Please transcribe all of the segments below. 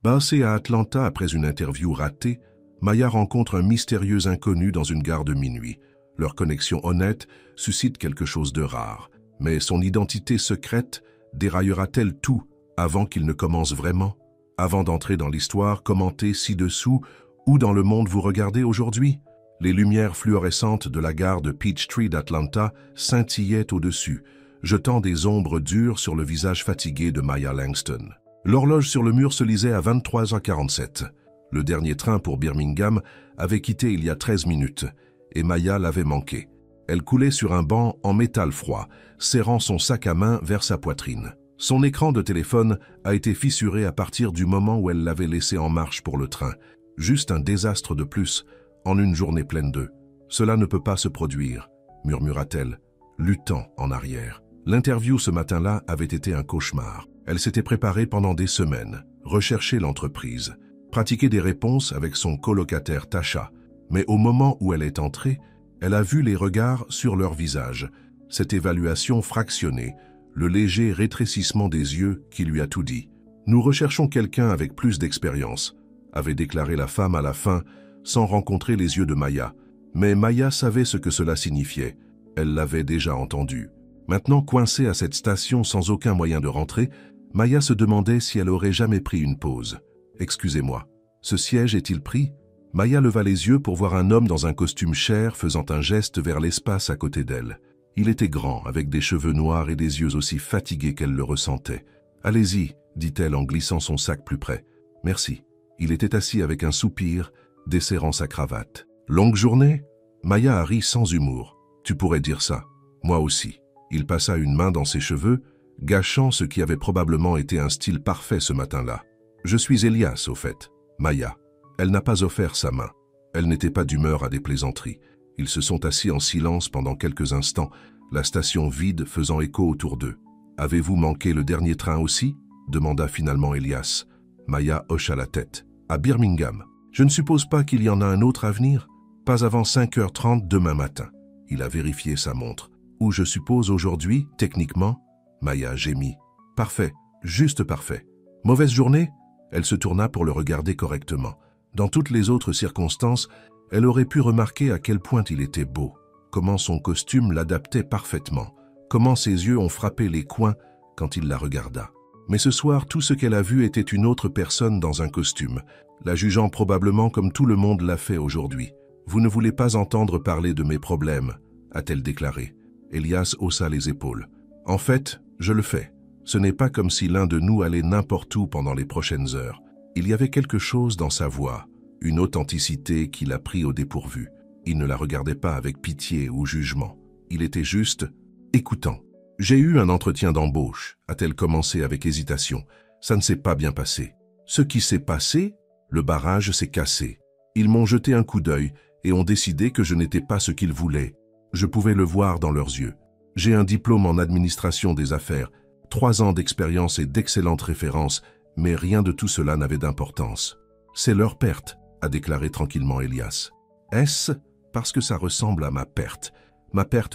Basée à Atlanta après une interview ratée, Maya rencontre un mystérieux inconnu dans une gare de minuit. Leur connexion honnête suscite quelque chose de rare. Mais son identité secrète déraillera-t-elle tout avant qu'il ne commence vraiment? Avant d'entrer dans l'histoire, commentez ci-dessous où dans le monde vous regardez aujourd'hui. Les lumières fluorescentes de la gare de Peachtree d'Atlanta scintillaient au-dessus, jetant des ombres dures sur le visage fatigué de Maya Langston. L'horloge sur le mur se lisait à 23h47. Le dernier train pour Birmingham avait quitté il y a 13 minutes, et Maya l'avait manqué. Elle coulait sur un banc en métal froid, serrant son sac à main vers sa poitrine. Son écran de téléphone a été fissuré à partir du moment où elle l'avait laissé en marche pour le train. Juste un désastre de plus, en une journée pleine d'eux. « Cela ne peut pas se produire », murmura-t-elle, luttant en arrière. L'interview ce matin-là avait été un cauchemar. Elle s'était préparée pendant des semaines, recherché l'entreprise, pratiqué des réponses avec son colocataire Tasha. Mais au moment où elle est entrée, elle a vu les regards sur leur visage, cette évaluation fractionnée, le léger rétrécissement des yeux qui lui a tout dit. « Nous recherchons quelqu'un avec plus d'expérience », avait déclaré la femme à la fin, sans rencontrer les yeux de Maya. Mais Maya savait ce que cela signifiait. Elle l'avait déjà entendu. Maintenant coincée à cette station sans aucun moyen de rentrer, Maya se demandait si elle aurait jamais pris une pause. « Excusez-moi, ce siège est-il pris ?» Maya leva les yeux pour voir un homme dans un costume cher faisant un geste vers l'espace à côté d'elle. Il était grand, avec des cheveux noirs et des yeux aussi fatigués qu'elle le ressentait. « Allez-y, dit-elle en glissant son sac plus près. « Merci. » Il était assis avec un soupir, desserrant sa cravate. « Longue journée ?» Maya a ri sans humour. « Tu pourrais dire ça. Moi aussi. » Il passa une main dans ses cheveux, gâchant ce qui avait probablement été un style parfait ce matin-là. « Je suis Elias, au fait. » Maya. Elle n'a pas offert sa main. Elle n'était pas d'humeur à des plaisanteries. Ils se sont assis en silence pendant quelques instants, la station vide faisant écho autour d'eux. « Avez-vous manqué le dernier train aussi ?» demanda finalement Elias. Maya hocha la tête. « À Birmingham. Je ne suppose pas qu'il y en a un autre à venir. Pas avant 5h30 demain matin. » Il a vérifié sa montre. « Ou je suppose aujourd'hui, techniquement ?» Maya gémit. « Parfait, juste parfait. Mauvaise journée ?» Elle se tourna pour le regarder correctement. Dans toutes les autres circonstances, elle aurait pu remarquer à quel point il était beau, comment son costume l'adaptait parfaitement, comment ses yeux ont frappé les coins quand il la regarda. Mais ce soir, tout ce qu'elle a vu était une autre personne dans un costume, la jugeant probablement comme tout le monde l'a fait aujourd'hui. « Vous ne voulez pas entendre parler de mes problèmes », a-t-elle déclaré. Elias haussa les épaules. « En fait, je le fais. Ce n'est pas comme si l'un de nous allait n'importe où pendant les prochaines heures. » Il y avait quelque chose dans sa voix, une authenticité qui l'a pris au dépourvu. Il ne la regardait pas avec pitié ou jugement. Il était juste écoutant. « J'ai eu un entretien d'embauche », a-t-elle commencé avec hésitation. « Ça ne s'est pas bien passé. » Ce qui s'est passé, le barrage s'est cassé. Ils m'ont jeté un coup d'œil et ont décidé que je n'étais pas ce qu'ils voulaient. Je pouvais le voir dans leurs yeux. J'ai un diplôme en administration des affaires, 3 ans d'expérience et d'excellentes références, mais rien de tout cela n'avait d'importance. « C'est leur perte », a déclaré tranquillement Elias. « Est-ce parce que ça ressemble à ma perte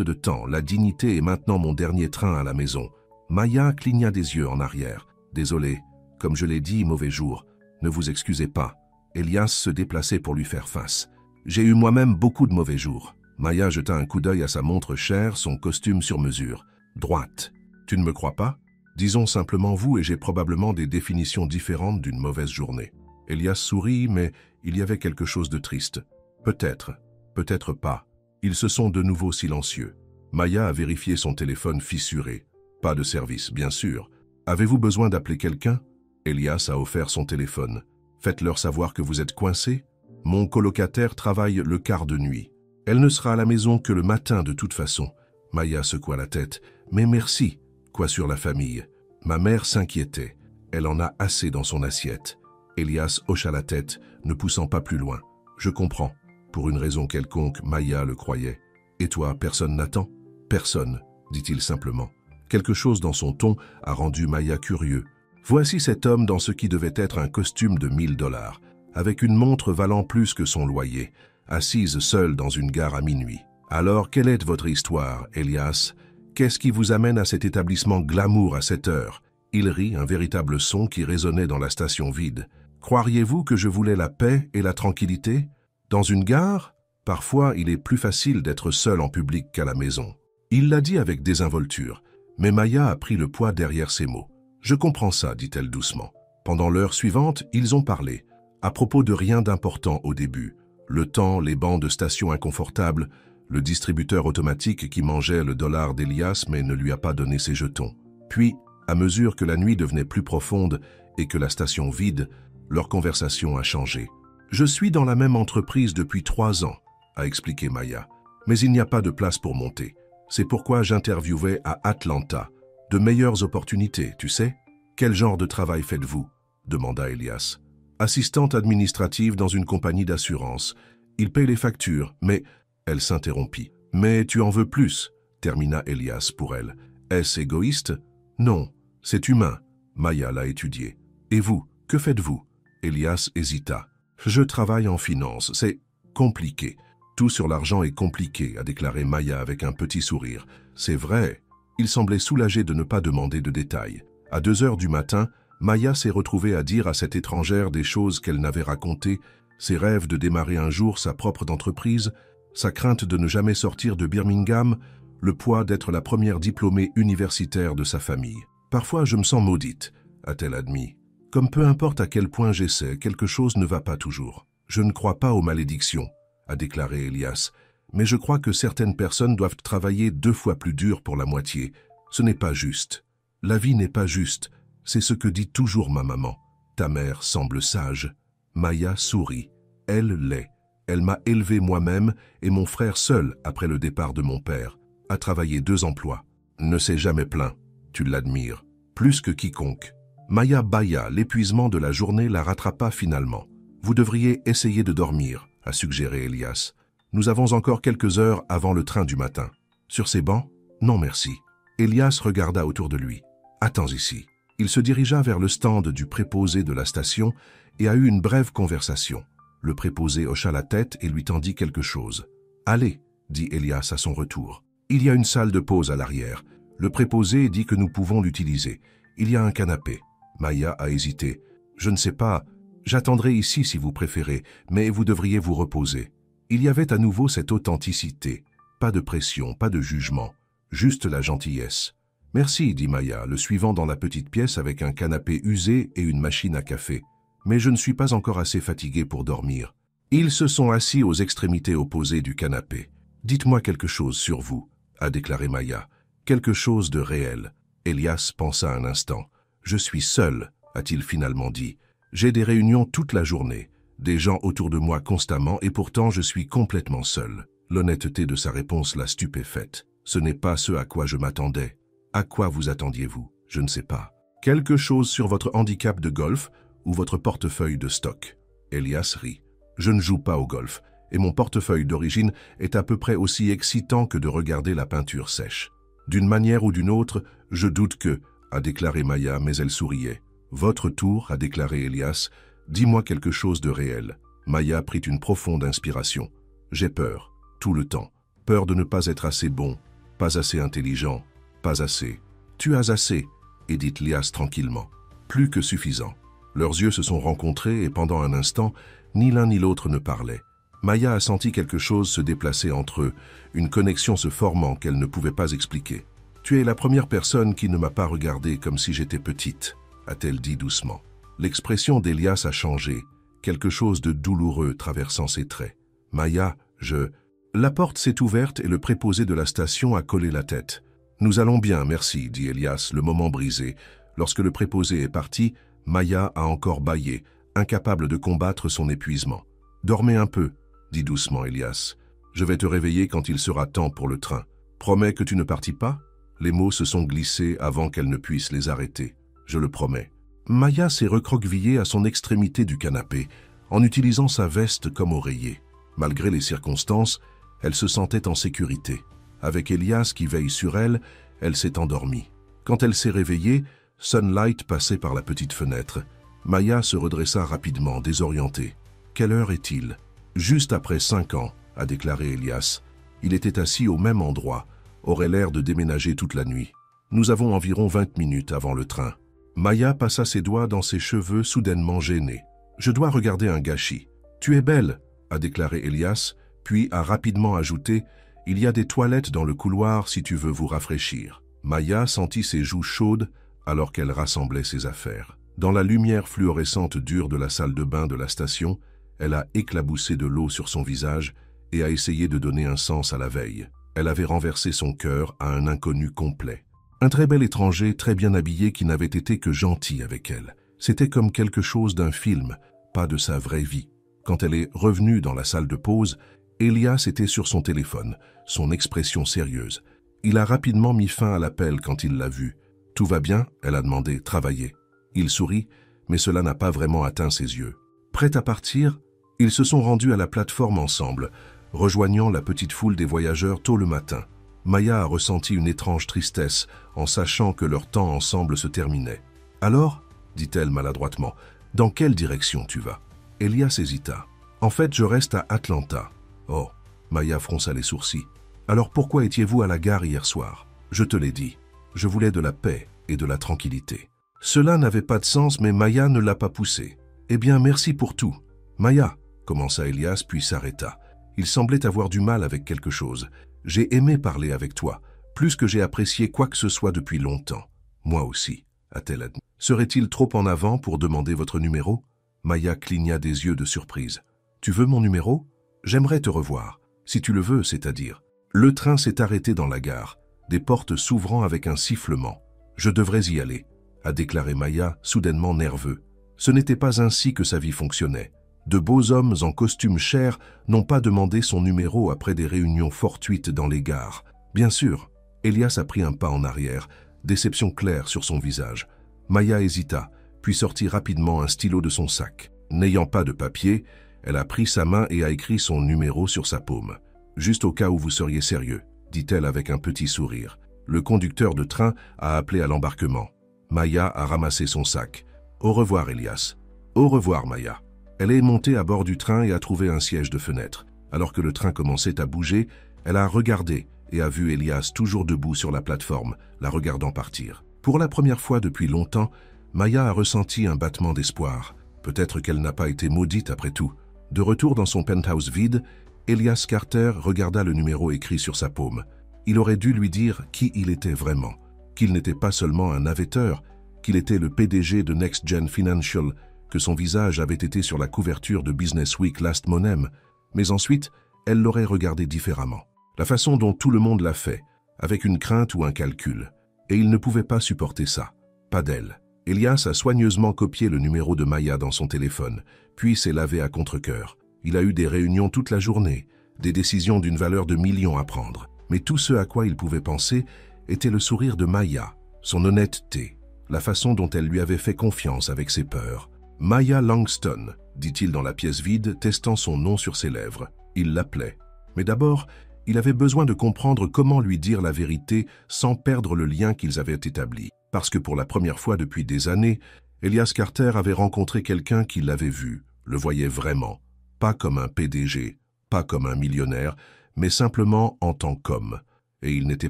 de temps, la dignité est maintenant mon dernier train à la maison. » Maya cligna des yeux en arrière. « Désolé, comme je l'ai dit, mauvais jour. Ne vous excusez pas. » Elias se déplaçait pour lui faire face. « J'ai eu moi-même beaucoup de mauvais jours. » Maya jeta un coup d'œil à sa montre chère, son costume sur mesure. Droite. « Tu ne me crois pas ? Disons simplement vous et j'ai probablement des définitions différentes d'une mauvaise journée. » Elias sourit, mais il y avait quelque chose de triste. « Peut-être, peut-être pas. » Ils se sont de nouveau silencieux. Maya a vérifié son téléphone fissuré. « Pas de service, bien sûr. Avez-vous besoin d'appeler quelqu'un ?» Elias a offert son téléphone. « Faites-leur savoir que vous êtes coincé. Mon colocataire travaille le quart de nuit. Elle ne sera à la maison que le matin de toute façon. » Maya secoua la tête. « Mais merci. Quoi sur la famille ? Ma mère s'inquiétait. Elle en a assez dans son assiette. » Elias hocha la tête, ne poussant pas plus loin. « Je comprends. » Pour une raison quelconque, Maya le croyait. « Et toi, personne n'attend ?»« Personne, » dit-il simplement. Quelque chose dans son ton a rendu Maya curieux. Voici cet homme dans ce qui devait être un costume de $1000, avec une montre valant plus que son loyer, assise seule dans une gare à minuit. « Alors, quelle est votre histoire, Elias ? Qu'est-ce qui vous amène à cet établissement glamour à cette heure ?» Il rit, un véritable son qui résonnait dans la station vide. « Croiriez-vous que je voulais la paix et la tranquillité? Dans une gare, parfois il est plus facile d'être seul en public qu'à la maison. Il l'a dit avec désinvolture, mais Maya a pris le poids derrière ses mots. Je comprends ça, dit-elle doucement. Pendant l'heure suivante, ils ont parlé, à propos de rien d'important au début. Le temps, les bancs de station inconfortables, le distributeur automatique qui mangeait le dollar d'Elias mais ne lui a pas donné ses jetons. Puis, à mesure que la nuit devenait plus profonde et que la station vide, leur conversation a changé. « Je suis dans la même entreprise depuis 3 ans, a expliqué Maya, mais il n'y a pas de place pour monter. C'est pourquoi j'interviewais à Atlanta. De meilleures opportunités, tu sais? Quel genre de travail faites-vous? Demanda Elias. Assistante administrative dans une compagnie d'assurance. Il paye les factures, mais... Elle s'interrompit. Mais tu en veux plus, termina Elias pour elle. Est-ce égoïste? Non, c'est humain. Maya l'a étudié. Et vous, que faites-vous? Elias hésita. Je travaille en finance, c'est compliqué. Tout sur l'argent est compliqué, a déclaré Maya avec un petit sourire. C'est vrai. Il semblait soulagé de ne pas demander de détails. À 2 heures du matin, Maya s'est retrouvée à dire à cette étrangère des choses qu'elle n'avait racontées, ses rêves de démarrer un jour sa propre entreprise, sa crainte de ne jamais sortir de Birmingham, le poids d'être la première diplômée universitaire de sa famille. « Parfois, je me sens maudite », a-t-elle admis. « Comme peu importe à quel point j'essaie, quelque chose ne va pas toujours. Je ne crois pas aux malédictions », a déclaré Elias. « Mais je crois que certaines personnes doivent travailler 2 fois plus dur pour la moitié. Ce n'est pas juste. La vie n'est pas juste. C'est ce que dit toujours ma maman. Ta mère semble sage. » Maya sourit. Elle l'est. Elle m'a élevé moi-même et mon frère seul après le départ de mon père. A travaillé 2 emplois. Ne s'est jamais plaint. Tu l'admires. Plus que quiconque. Maya bâilla. L'épuisement de la journée la rattrapa finalement. Vous devriez essayer de dormir, a suggéré Elias. Nous avons encore quelques heures avant le train du matin. Sur ces bancs? Non merci. Elias regarda autour de lui. Attends ici. Il se dirigea vers le stand du préposé de la station et a eu une brève conversation. Le préposé hocha la tête et lui tendit quelque chose. « Allez, dit Elias à son retour. Il y a une salle de pause à l'arrière. Le préposé dit que nous pouvons l'utiliser. Il y a un canapé. » Maya a hésité. « Je ne sais pas. J'attendrai ici si vous préférez, mais vous devriez vous reposer. » Il y avait à nouveau cette authenticité. Pas de pression, pas de jugement. Juste la gentillesse. « Merci, dit Maya, le suivant dans la petite pièce avec un canapé usé et une machine à café. Mais je ne suis pas encore assez fatigué pour dormir. » Ils se sont assis aux extrémités opposées du canapé. « Dites-moi quelque chose sur vous, » a déclaré Maya. « Quelque chose de réel. » Elias pensa un instant. « Je suis seul, a-t-il finalement dit. J'ai des réunions toute la journée, des gens autour de moi constamment et pourtant je suis complètement seul. » L'honnêteté de sa réponse l'a stupéfaite. Ce n'est pas ce à quoi je m'attendais. À quoi vous attendiez-vous? Je ne sais pas. Quelque chose sur votre handicap de golf ou votre portefeuille de stock? Elias rit. Je ne joue pas au golf, et mon portefeuille d'origine est à peu près aussi excitant que de regarder la peinture sèche. D'une manière ou d'une autre, je doute que, a déclaré Maya, mais elle souriait. Votre tour, a déclaré Elias, dis-moi quelque chose de réel. Maya prit une profonde inspiration. J'ai peur, tout le temps. Peur de ne pas être assez bon, pas assez intelligent, pas assez. Tu as assez, et dit Elias tranquillement. Plus que suffisant. Leurs yeux se sont rencontrés et pendant un instant, ni l'un ni l'autre ne parlaient. Maya a senti quelque chose se déplacer entre eux, une connexion se formant qu'elle ne pouvait pas expliquer. « Tu es la première personne qui ne m'a pas regardée comme si j'étais petite », a-t-elle dit doucement. L'expression d'Elias a changé, quelque chose de douloureux traversant ses traits. « Maya, je... » La porte s'est ouverte et le préposé de la station a collé la tête. « Nous allons bien, merci, dit Elias, le moment brisé. Lorsque le préposé est parti, Maya a encore bâillé, incapable de combattre son épuisement. « Dormez un peu, » dit doucement Elias. « Je vais te réveiller quand il sera temps pour le train. Promets que tu ne partis pas ?» Les mots se sont glissés avant qu'elle ne puisse les arrêter. « Je le promets. » Maya s'est recroquevillée à son extrémité du canapé, en utilisant sa veste comme oreiller. Malgré les circonstances, elle se sentait en sécurité. Avec Elias qui veille sur elle, elle s'est endormie. Quand elle s'est réveillée, Sunlight passait par la petite fenêtre. Maya se redressa rapidement, désorientée. « Quelle heure est-il » ? « Juste après 5 ans, a déclaré Elias. Il était assis au même endroit, aurait l'air de déménager toute la nuit. Nous avons environ 20 minutes avant le train. Maya passa ses doigts dans ses cheveux soudainement gênés. « Je dois regarder un gâchis. Tu es belle, a déclaré Elias, puis a rapidement ajouté « Il y a des toilettes dans le couloir si tu veux vous rafraîchir ». Maya sentit ses joues chaudes alors qu'elle rassemblait ses affaires. Dans la lumière fluorescente dure de la salle de bain de la station, elle a éclaboussé de l'eau sur son visage et a essayé de donner un sens à la veille. Elle avait renversé son cœur à un inconnu complet. Un très bel étranger, très bien habillé, qui n'avait été que gentil avec elle. C'était comme quelque chose d'un film, pas de sa vraie vie. Quand elle est revenue dans la salle de pause, Elias était sur son téléphone, son expression sérieuse. Il a rapidement mis fin à l'appel quand il l'a vue. « Tout va bien ?» elle a demandé. « Travailler ?» Il sourit, mais cela n'a pas vraiment atteint ses yeux. Prêts à partir, ils se sont rendus à la plateforme ensemble, rejoignant la petite foule des voyageurs tôt le matin. Maya a ressenti une étrange tristesse en sachant que leur temps ensemble se terminait. « Alors ?» dit-elle maladroitement. « Dans quelle direction tu vas ?» Elias hésita. « En fait, je reste à Atlanta. » Oh, Maya fronça les sourcils. « Alors pourquoi étiez-vous à la gare hier soir ?»« Je te l'ai dit. Je voulais de la paix et de la tranquillité. » Cela n'avait pas de sens, mais Maya ne l'a pas poussé. « Eh bien, merci pour tout. »« Maya » commença Elias, puis s'arrêta. Il semblait avoir du mal avec quelque chose. « J'ai aimé parler avec toi, plus que j'ai apprécié quoi que ce soit depuis longtemps. »« Moi aussi », a-t-elle admis. « Serait-il trop en avant pour demander votre numéro ?» Maya cligna des yeux de surprise. « Tu veux mon numéro ? J'aimerais te revoir. Si tu le veux, c'est-à-dire. » Le train s'est arrêté dans la gare, des portes s'ouvrant avec un sifflement. « Je devrais y aller », a déclaré Maya, soudainement nerveux. Ce n'était pas ainsi que sa vie fonctionnait. De beaux hommes en costume cher n'ont pas demandé son numéro après des réunions fortuites dans les gares. Bien sûr, Elias a pris un pas en arrière, déception claire sur son visage. Maya hésita, puis sortit rapidement un stylo de son sac. N'ayant pas de papier, elle a pris sa main et a écrit son numéro sur sa paume. « Juste au cas où vous seriez sérieux », dit-elle avec un petit sourire. Le conducteur de train a appelé à l'embarquement. Maya a ramassé son sac. « Au revoir, Elias. »« Au revoir, Maya. » Elle est montée à bord du train et a trouvé un siège de fenêtre. Alors que le train commençait à bouger, elle a regardé et a vu Elias toujours debout sur la plateforme, la regardant partir. Pour la première fois depuis longtemps, Maya a ressenti un battement d'espoir. Peut-être qu'elle n'a pas été maudite après tout. De retour dans son penthouse vide, Elias Carter regarda le numéro écrit sur sa paume. Il aurait dû lui dire qui il était vraiment, qu'il n'était pas seulement un navetteur, qu'il était le PDG de Next Gen Financial, que son visage avait été sur la couverture de Business Week Last Month, mais ensuite, elle l'aurait regardé différemment. La façon dont tout le monde l'a fait, avec une crainte ou un calcul. Et il ne pouvait pas supporter ça. Pas d'elle. Elias a soigneusement copié le numéro de Maya dans son téléphone, puis s'est lavé à contre-cœur. Il a eu des réunions toute la journée, des décisions d'une valeur de millions à prendre. Mais tout ce à quoi il pouvait penser était le sourire de Maya, son honnêteté, la façon dont elle lui avait fait confiance avec ses peurs. « Maya Langston », dit-il dans la pièce vide, testant son nom sur ses lèvres. Il l'appelait. Mais d'abord, il avait besoin de comprendre comment lui dire la vérité sans perdre le lien qu'ils avaient établi. Parce que pour la première fois depuis des années, Elias Carter avait rencontré quelqu'un qui l'avait vu, le voyait vraiment. Pas comme un PDG, pas comme un millionnaire, mais simplement en tant qu'homme. Et il n'était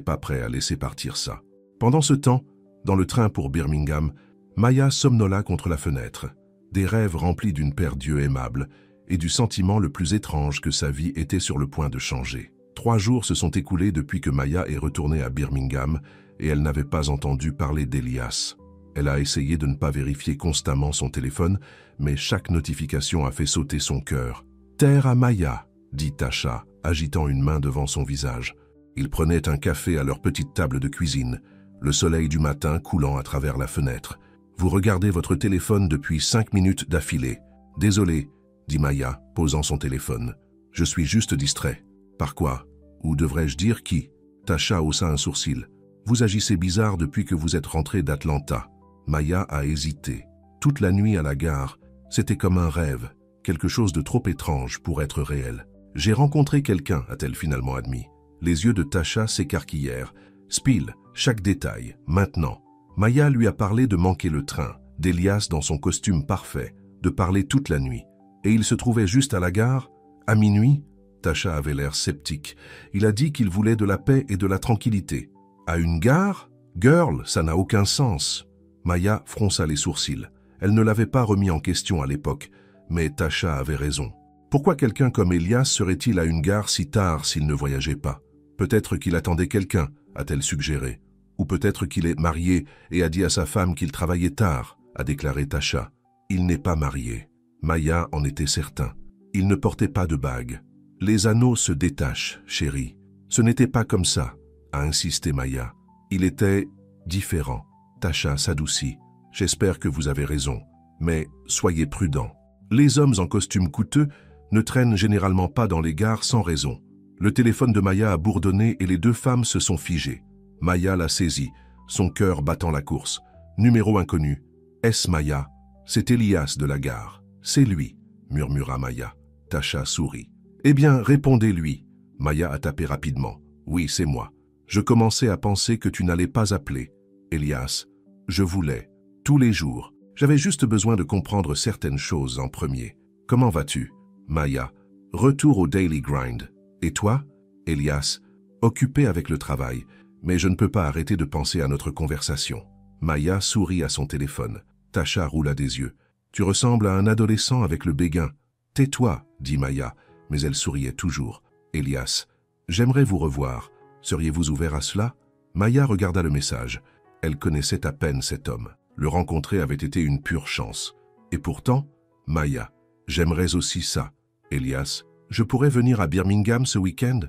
pas prêt à laisser partir ça. Pendant ce temps, dans le train pour Birmingham, Maya somnola contre la fenêtre. Des rêves remplis d'une paire d'yeux aimables et du sentiment le plus étrange que sa vie était sur le point de changer. 3 jours se sont écoulés depuis que Maya est retournée à Birmingham et elle n'avait pas entendu parler d'Elias. Elle a essayé de ne pas vérifier constamment son téléphone, mais chaque notification a fait sauter son cœur. « Terre à Maya », dit Tasha, agitant une main devant son visage. Ils prenaient un café à leur petite table de cuisine, le soleil du matin coulant à travers la fenêtre. « Vous regardez votre téléphone depuis 5 minutes d'affilée. »« Désolé, » dit Maya, posant son téléphone. « Je suis juste distrait. »« Par quoi ? Ou devrais-je dire qui ?» Tasha haussa un sourcil. « Vous agissez bizarre depuis que vous êtes rentré d'Atlanta. » Maya a hésité. Toute la nuit à la gare, c'était comme un rêve, quelque chose de trop étrange pour être réel. « J'ai rencontré quelqu'un », a-t-elle finalement admis. Les yeux de Tasha s'écarquillèrent. « Spill, chaque détail, maintenant. » Maya lui a parlé de manquer le train, d'Elias dans son costume parfait, de parler toute la nuit. Et il se trouvait juste à la gare, à minuit. Tasha avait l'air sceptique. Il a dit qu'il voulait de la paix et de la tranquillité. À une gare ? Girl, ça n'a aucun sens. Maya fronça les sourcils. Elle ne l'avait pas remis en question à l'époque, Mais Tasha avait raison. Pourquoi quelqu'un comme Elias serait-il à une gare si tard s'il ne voyageait pas? Peut-être qu'il attendait quelqu'un, a-t-elle suggéré. Ou peut-être qu'il est marié et a dit à sa femme qu'il travaillait tard, a déclaré Tasha. Il n'est pas marié. Maya en était certain. Il ne portait pas de bague. Les anneaux se détachent, chérie. Ce n'était pas comme ça, a insisté Maya. Il était différent. Tasha s'adoucit. J'espère que vous avez raison, mais soyez prudent. Les hommes en costume coûteux ne traînent généralement pas dans les gares sans raison. Le téléphone de Maya a bourdonné et les deux femmes se sont figées. Maya l'a saisi, son cœur battant la course. Numéro inconnu. Est-ce Maya? C'est Elias de la gare. C'est lui, murmura Maya. Tasha sourit. Eh bien, répondez-lui. Maya a tapé rapidement. Oui, c'est moi. Je commençais à penser que tu n'allais pas appeler. Elias, je voulais. Tous les jours. J'avais juste besoin de comprendre certaines choses en premier. Comment vas-tu? Maya. Retour au daily grind. Et toi? Elias. Occupé avec le travail, mais je ne peux pas arrêter de penser à notre conversation. Maya sourit à son téléphone. Tasha roula des yeux. Tu ressembles à un adolescent avec le béguin. Tais-toi, dit Maya, mais elle souriait toujours. Elias. J'aimerais vous revoir. Seriez-vous ouvert à cela? Maya regarda le message. Elle connaissait à peine cet homme. Le rencontrer avait été une pure chance. Et pourtant, Maya. J'aimerais aussi ça. Elias. Je pourrais venir à Birmingham ce week-end?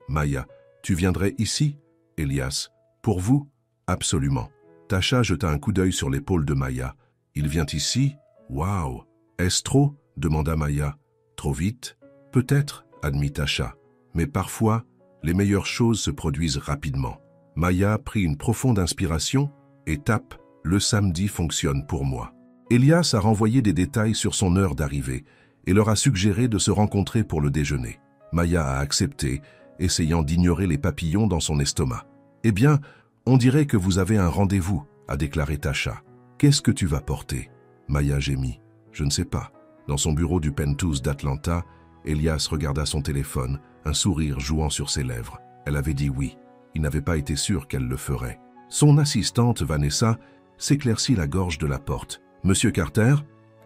Maya. Tu viendrais ici? Elias. Pour vous? Absolument. Tasha jeta un coup d'œil sur l'épaule de Maya. Il vient ici? Waouh! Est-ce trop? Demanda Maya. Trop vite? Peut-être, admit Tasha. Mais parfois, les meilleures choses se produisent rapidement. Maya prit une profonde inspiration et tape « Le samedi fonctionne pour moi ». Elias a renvoyé des détails sur son heure d'arrivée et leur a suggéré de se rencontrer pour le déjeuner. Maya a accepté, essayant d'ignorer les papillons dans son estomac. « Eh bien, on dirait que vous avez un rendez-vous », a déclaré Tasha. « Qu'est-ce que tu vas porter ?» Maya gémit. « Je ne sais pas. » Dans son bureau du Penthouse d'Atlanta, Elias regarda son téléphone, un sourire jouant sur ses lèvres. Elle avait dit oui. Il n'avait pas été sûr qu'elle le ferait. Son assistante, Vanessa, s'éclaircit la gorge de la porte. « Monsieur Carter,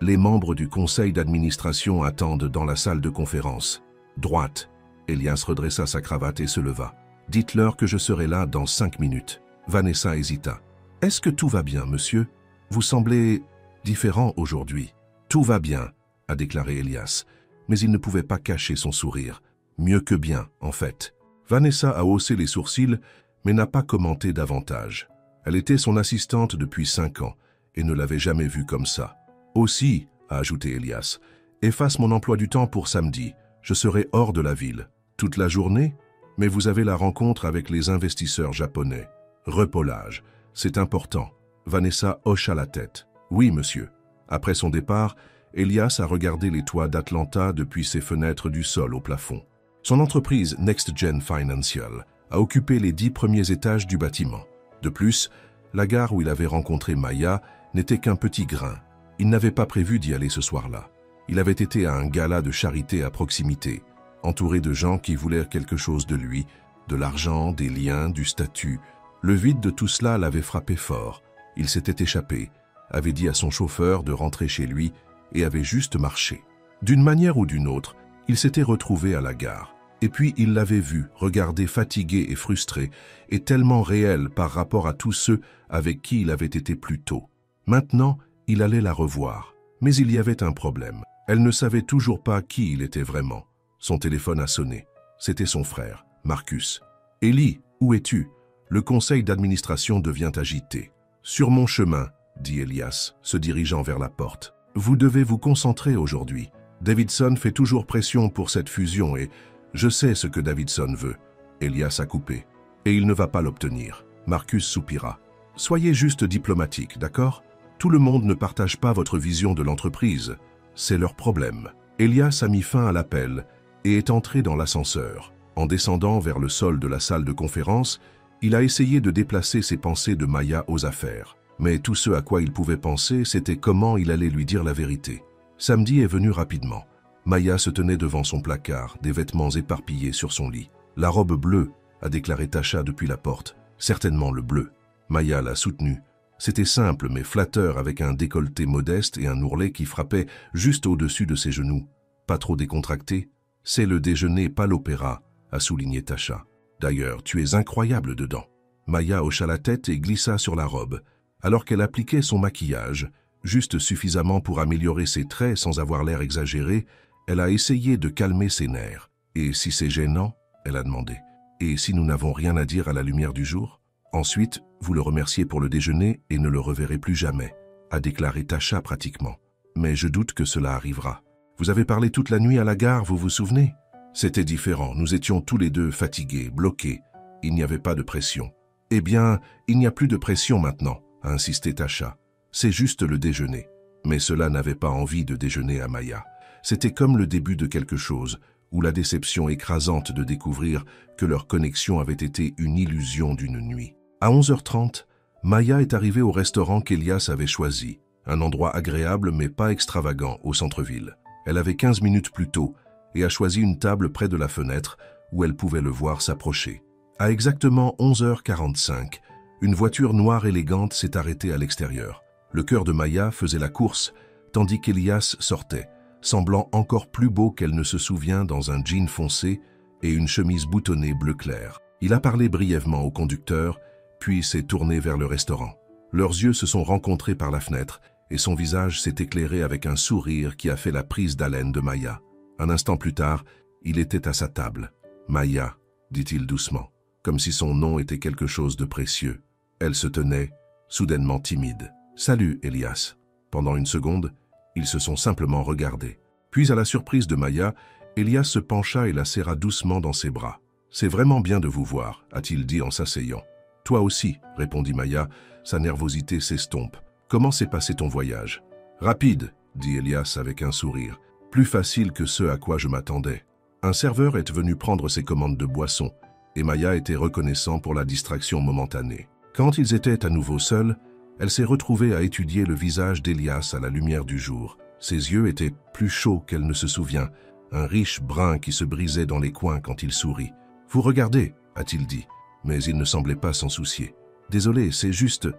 les membres du conseil d'administration attendent dans la salle de conférence. Droite. » Elias redressa sa cravate et se leva. « Dites-leur que je serai là dans 5 minutes. » Vanessa hésita. « Est-ce que tout va bien, monsieur? Vous semblez différent aujourd'hui. »« Tout va bien, » a déclaré Elias, mais il ne pouvait pas cacher son sourire. Mieux que bien, en fait. Vanessa a haussé les sourcils, mais n'a pas commenté davantage. Elle était son assistante depuis 5 ans et ne l'avait jamais vue comme ça. Aussi, a ajouté Elias, efface mon emploi du temps pour samedi. Je serai hors de la ville. Toute la journée? Mais vous avez la rencontre avec les investisseurs japonais. Repaulage. C'est important. Vanessa hocha la tête. Oui, monsieur. Après son départ, Elias a regardé les toits d'Atlanta depuis ses fenêtres du sol au plafond. Son entreprise Next Gen Financial a occupé les 10 premiers étages du bâtiment. De plus, la gare où il avait rencontré Maya n'était qu'un petit grain. Il n'avait pas prévu d'y aller ce soir-là. Il avait été à un gala de charité à proximité, entouré de gens qui voulaient quelque chose de lui, de l'argent, des liens, du statut. Le vide de tout cela l'avait frappé fort. Il s'était échappé, avait dit à son chauffeur de rentrer chez lui et avait juste marché. D'une manière ou d'une autre, il s'était retrouvé à la gare. Et puis il l'avait vu, regardé fatigué et frustré, et tellement réel par rapport à tous ceux avec qui il avait été plus tôt. Maintenant, il allait la revoir. Mais il y avait un problème. Elle ne savait toujours pas qui il était vraiment. Son téléphone a sonné. C'était son frère, Marcus. « Ellie, où es-tu? Le conseil d'administration devient agité. »« Sur mon chemin, » dit Elias, se dirigeant vers la porte. « Vous devez vous concentrer aujourd'hui. Davidson fait toujours pression pour cette fusion et je sais ce que Davidson veut. » Elias a coupé. « Et il ne va pas l'obtenir. » Marcus soupira. « Soyez juste diplomatique, d'accord? Tout le monde ne partage pas votre vision de l'entreprise. C'est leur problème. » Elias a mis fin à l'appel et est entré dans l'ascenseur. En descendant vers le sol de la salle de conférence, il a essayé de déplacer ses pensées de Maya aux affaires. Mais tout ce à quoi il pouvait penser, c'était comment il allait lui dire la vérité. Samedi est venu rapidement. Maya se tenait devant son placard, des vêtements éparpillés sur son lit. « La robe bleue », a déclaré Tasha depuis la porte. « Certainement le bleu. » Maya l'a soutenue. C'était simple mais flatteur avec un décolleté modeste et un ourlet qui frappait juste au-dessus de ses genoux. Pas trop décontracté. C'est le déjeuner, pas l'opéra, a souligné Tasha. D'ailleurs, tu es incroyable dedans. Maya hocha la tête et glissa sur la robe, alors qu'elle appliquait son maquillage, juste suffisamment pour améliorer ses traits sans avoir l'air exagéré. Elle a essayé de calmer ses nerfs. Et si c'est gênant, elle a demandé. Et si nous n'avons rien à dire à la lumière du jour? Ensuite, vous le remerciez pour le déjeuner et ne le reverrez plus jamais, a déclaré Tasha pratiquement. Mais je doute que cela arrivera. Vous avez parlé toute la nuit à la gare, vous vous souvenez? C'était différent, nous étions tous les deux fatigués, bloqués. Il n'y avait pas de pression. Eh bien, il n'y a plus de pression maintenant, a insisté Tasha. C'est juste le déjeuner. Mais cela n'avait pas envie de déjeuner à Maya. C'était comme le début de quelque chose, ou la déception écrasante de découvrir que leur connexion avait été une illusion d'une nuit. À 11h30, Maya est arrivée au restaurant qu'Elias avait choisi, un endroit agréable mais pas extravagant au centre-ville. Elle avait 15 minutes plus tôt et a choisi une table près de la fenêtre où elle pouvait le voir s'approcher. À exactement 11h45, une voiture noire élégante s'est arrêtée à l'extérieur. Le cœur de Maya faisait la course, tandis qu'Elias sortait, semblant encore plus beau qu'elle ne se souvient dans un jean foncé et une chemise boutonnée bleu clair. Il a parlé brièvement au conducteur, puis s'est tourné vers le restaurant. Leurs yeux se sont rencontrés par la fenêtre et son visage s'est éclairé avec un sourire qui a fait la prise d'haleine de Maya. Un instant plus tard, il était à sa table. « Maya », dit-il doucement, comme si son nom était quelque chose de précieux. Elle se tenait, soudainement timide. « Salut, Elias ». Pendant une seconde, ils se sont simplement regardés. Puis, à la surprise de Maya, Elias se pencha et la serra doucement dans ses bras. « C'est vraiment bien de vous voir », a-t-il dit en s'asseyant. « Toi aussi », répondit Maya, sa nervosité s'estompe. « Comment s'est passé ton voyage ?»« Rapide », dit Elias avec un sourire. « Plus facile que ce à quoi je m'attendais. » Un serveur est venu prendre ses commandes de boissons, et Maya était reconnaissant pour la distraction momentanée. Quand ils étaient à nouveau seuls, elle s'est retrouvée à étudier le visage d'Elias à la lumière du jour. Ses yeux étaient plus chauds qu'elle ne se souvient, un riche brun qui se brisait dans les coins quand il sourit. « Vous regardez » a-t-il dit, mais il ne semblait pas s'en soucier. « Désolé, c'est juste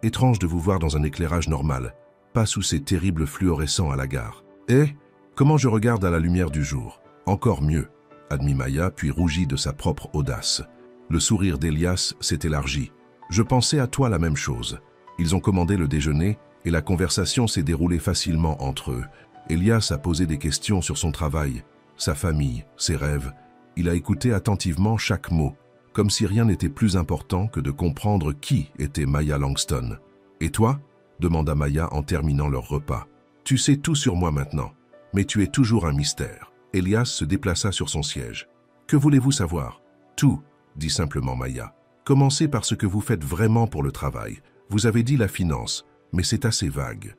étrange de vous voir dans un éclairage normal, pas sous ces terribles fluorescents à la gare. »« Eh, comment je regarde à la lumière du jour ?»« Encore mieux » admit Maya, puis rougit de sa propre audace. Le sourire d'Elias s'est élargi. « Je pensais à toi la même chose. » Ils ont commandé le déjeuner et la conversation s'est déroulée facilement entre eux. Elias a posé des questions sur son travail, sa famille, ses rêves. Il a écouté attentivement chaque mot, comme si rien n'était plus important que de comprendre qui était Maya Langston. « Et toi ?» demanda Maya en terminant leur repas. « Tu sais tout sur moi maintenant, mais tu es toujours un mystère. » Elias se déplaça sur son siège. « Que voulez-vous savoir ?»« Tout » dit simplement Maya. « Commencez par ce que vous faites vraiment pour le travail. Vous avez dit la finance, mais c'est assez vague. »